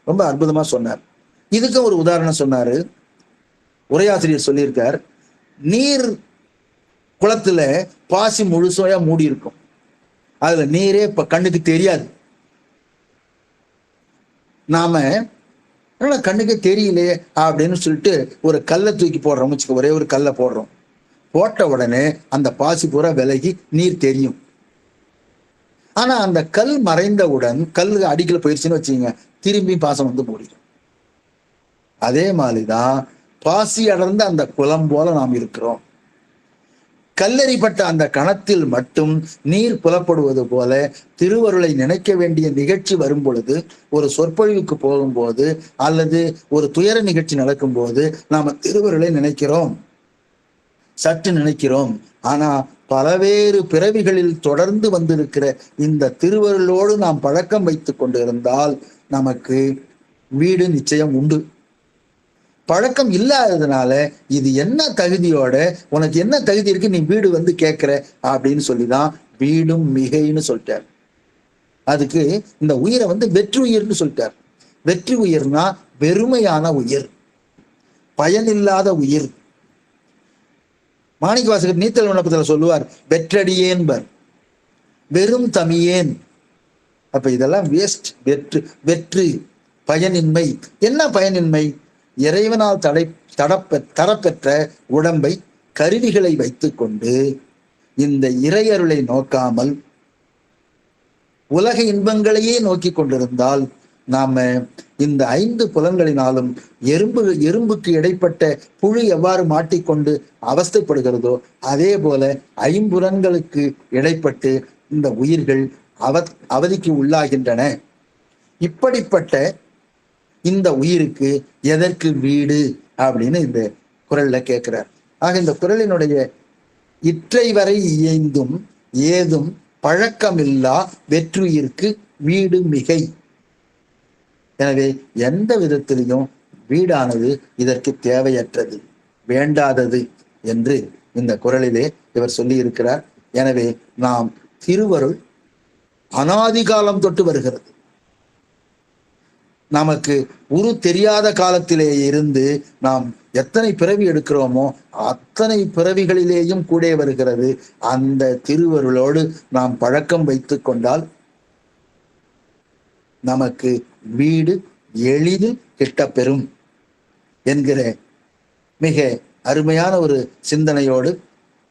ரொம்ப அற்புதமா சொன்னார். இதுக்கு ஒரு உதாரணம் சொன்னாரு. உரையாசிரியர் சொல்லியிருக்கார், நீர் குளத்துல பாசி முழுசையா மூடி இருக்கும், அதுல நீரே இப்ப கண்ணுக்கு தெரியாது. நாம கண்ணுக்கு தெரியலையே அப்படின்னு சொல்லிட்டு ஒரு கல்லை தூக்கி போடுறோம் வச்சுக்க, ஒரே ஒரு கல்லை போடுறோம். போட்ட உடனே அந்த பாசி பூரா விலகி நீர் தெரியும். ஆனா அந்த கல் மறைந்தவுடன், கல் அடிக்கல போயிடுச்சுன்னு வச்சுங்க, திரும்பி பாசம் வந்து மூடிடும். அதே மாதிரிதான் பாசி அடர்ந்த அந்த குளம் போல நாம் இருக்கிறோம். கல்லெறிப்பட்ட அந்த கணத்தில் மட்டும் நீர் புலப்படுவது போல திருவருளை நினைக்க வேண்டிய நிகழ்ச்சி வரும் பொழுது, ஒரு சொற்பொழிவுக்கு போகும்போது அல்லது ஒரு துயர நிகழ்ச்சி நடக்கும் போது நாம திருவருளை நினைக்கிறோம், சற்று நினைக்கிறோம். ஆனா பலவேறு பிறவிகளில் தொடர்ந்து வந்திருக்கிற இந்த திருவருளோடு நாம் பழக்கம் வைத்துக் கொண்டு இருந்தால் நமக்கு வீடு நிச்சயம் உண்டு. பழக்கம் இல்லாததுனால இது என்ன தகுதியோட, உனக்கு என்ன தகுதி இருக்கு நீ வீடு வந்து கேட்கிற அப்படின்னு சொல்லிதான் வீடும் மிகைன்னு சொல்லிட்டார். அதுக்கு இந்த உயிரை வந்து வெற்றி உயிர்னு சொல்லிட்டார். வெற்றி உயிர்னா வெறுமையான உயிர், பயனில்லாத உயிர். மாணிக்க வாசகர் நீத்தல் விண்ணப்பத்தில் சொல்லுவார், வெற்றடியேன்பர், வெறும் தமியேன். அப்ப இதெல்லாம் வேஸ்ட். வெற்று பயனின்மை. என்ன பயனின்மை? இறைவனால் தரப்பெற்ற உடம்பை கருவிகளை வைத்துக் கொண்டு இந்த இறையருளை நோக்காமல் உலக இன்பங்களையே நோக்கி கொண்டிருந்தால் நாம இந்த 5 புலன்களினாலும் எறும்புக்கு இடைப்பட்ட புழு எவ்வாறு மாட்டிக்கொண்டு அவஸ்தைப்படுகிறதோ அதே போல 5 புலன்களுக்கு இடைப்பட்டு இந்த உயிர்கள் அவதிக்கு உள்ளாகின்றன. இப்படிப்பட்ட இந்த உயிருக்கு எதற்கு வீடு அப்படின்னு இந்த குறள்ல கேட்கிறார். ஆக இந்த குறளினுடைய இற்றை வரை இயைந்தும் ஏதும் பழக்கமில்லா வெற்றுயிர்க்கு வீடு மிகை. எனவே எந்த விதத்திலையும் வீடானது இதற்கு தேவையற்றது, வேண்டாதது என்று இந்த குறளிலே இவர் சொல்லி இருக்கிறார். எனவே நாம் திருவருள் அனாதிகாலம் தொட்டு வருகிறது. நமக்கு உரு தெரியாத காலத்திலே இருந்து நாம் எத்தனை பிறவி எடுக்கிறோமோ அத்தனை பிறவிகளிலேயும் கூட வருகிறது. அந்த திருவருளோடு நாம் பழக்கம் வைத்துக் கொண்டால் நமக்கு வீடு எளிதில் கிட்டப்பெறும் என்கிற மிக அருமையான ஒரு சிந்தனையோடு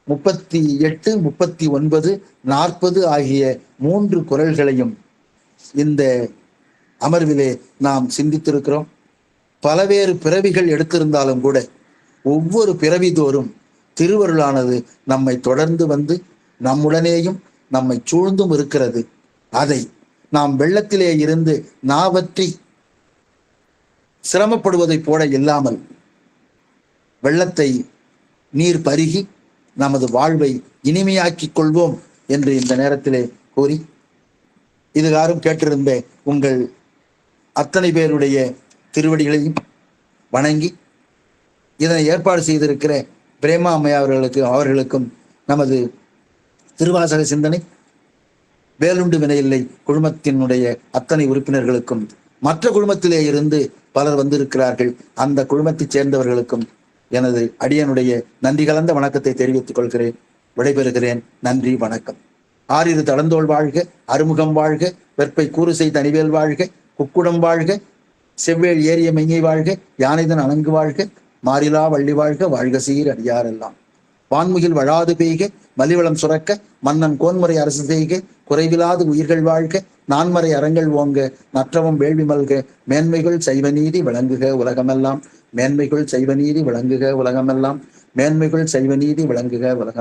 38, 39, 40 ஆகிய 3 குறள்களையும் இந்த அமர்விலே நாம் சிந்தித்திருக்கிறோம். பலவேறு பிறவிகள் எடுத்திருந்தாலும் கூட ஒவ்வொரு பிறவி தோறும் திருவருளானது நம்மை தொடர்ந்து வந்து நம்முடனேயும் நம்மை சூழ்ந்தும் இருக்கிறது. அதை நாம் வெள்ளத்திலே இருந்து நாவற்றி சிரமப்படுவதை போல இல்லாமல் வெள்ளத்தை நீர் பருகி நமது வாழ்வை இனிமையாக்கிக் கொள்வோம் என்று இந்த நேரத்திலே கூறி, இதுகாரும் கேட்டிருந்த உங்கள் அத்தனை பேருடைய திருவடிகளையும் வணங்கி இதனை ஏற்பாடு செய்திருக்கிற பிரேமா அம்மையா அவர்களுக்கும் நமது திருவாசக சிந்தனை வேலுண்டு வினையில்லை குழுமத்தினுடைய அத்தனை உறுப்பினர்களுக்கும், மற்ற குழுமத்திலே இருந்து பலர் வந்திருக்கிறார்கள், அந்த குழுமத்தைச் சேர்ந்தவர்களுக்கும் எனது அடியனுடைய நன்றி கலந்த வணக்கத்தை தெரிவித்துக் கொள்கிறேன். விடைபெறுகிறேன். நன்றி, வணக்கம். ஆறிரு தடந்தோள் வாழ்க, அறுமுகம் வாழ்க, வெற்பை கூறுசை தனிவேல் வாழ்க, குக்குடம் வாழ்க, செவ்வேள் ஏறிய மெய்யை வாழ்க, யானைதன் அணங்கு வாழ்க, மாறிலா வள்ளி வாழ்க, வாழ்க சீர் அடியாரெல்லாம். வான்முகில் வழாது பெய்க, மலிவளம் சுரக்க, மன்னன் கோன்முறை அரசு செய்க, குறைவிலாது உயிர்கள் வாழ்க, நான்மறை அறங்கள் ஓங்க, நற்றவம் வேள்வி மல்க, மேன்மைகள் சைவநீதி விளங்குக உலகமெல்லாம், மேன்மைகள் சைவநீதி விளங்குக உலகமெல்லாம், மேன்மைகள் சைவநீதி விளங்குக உலகம்.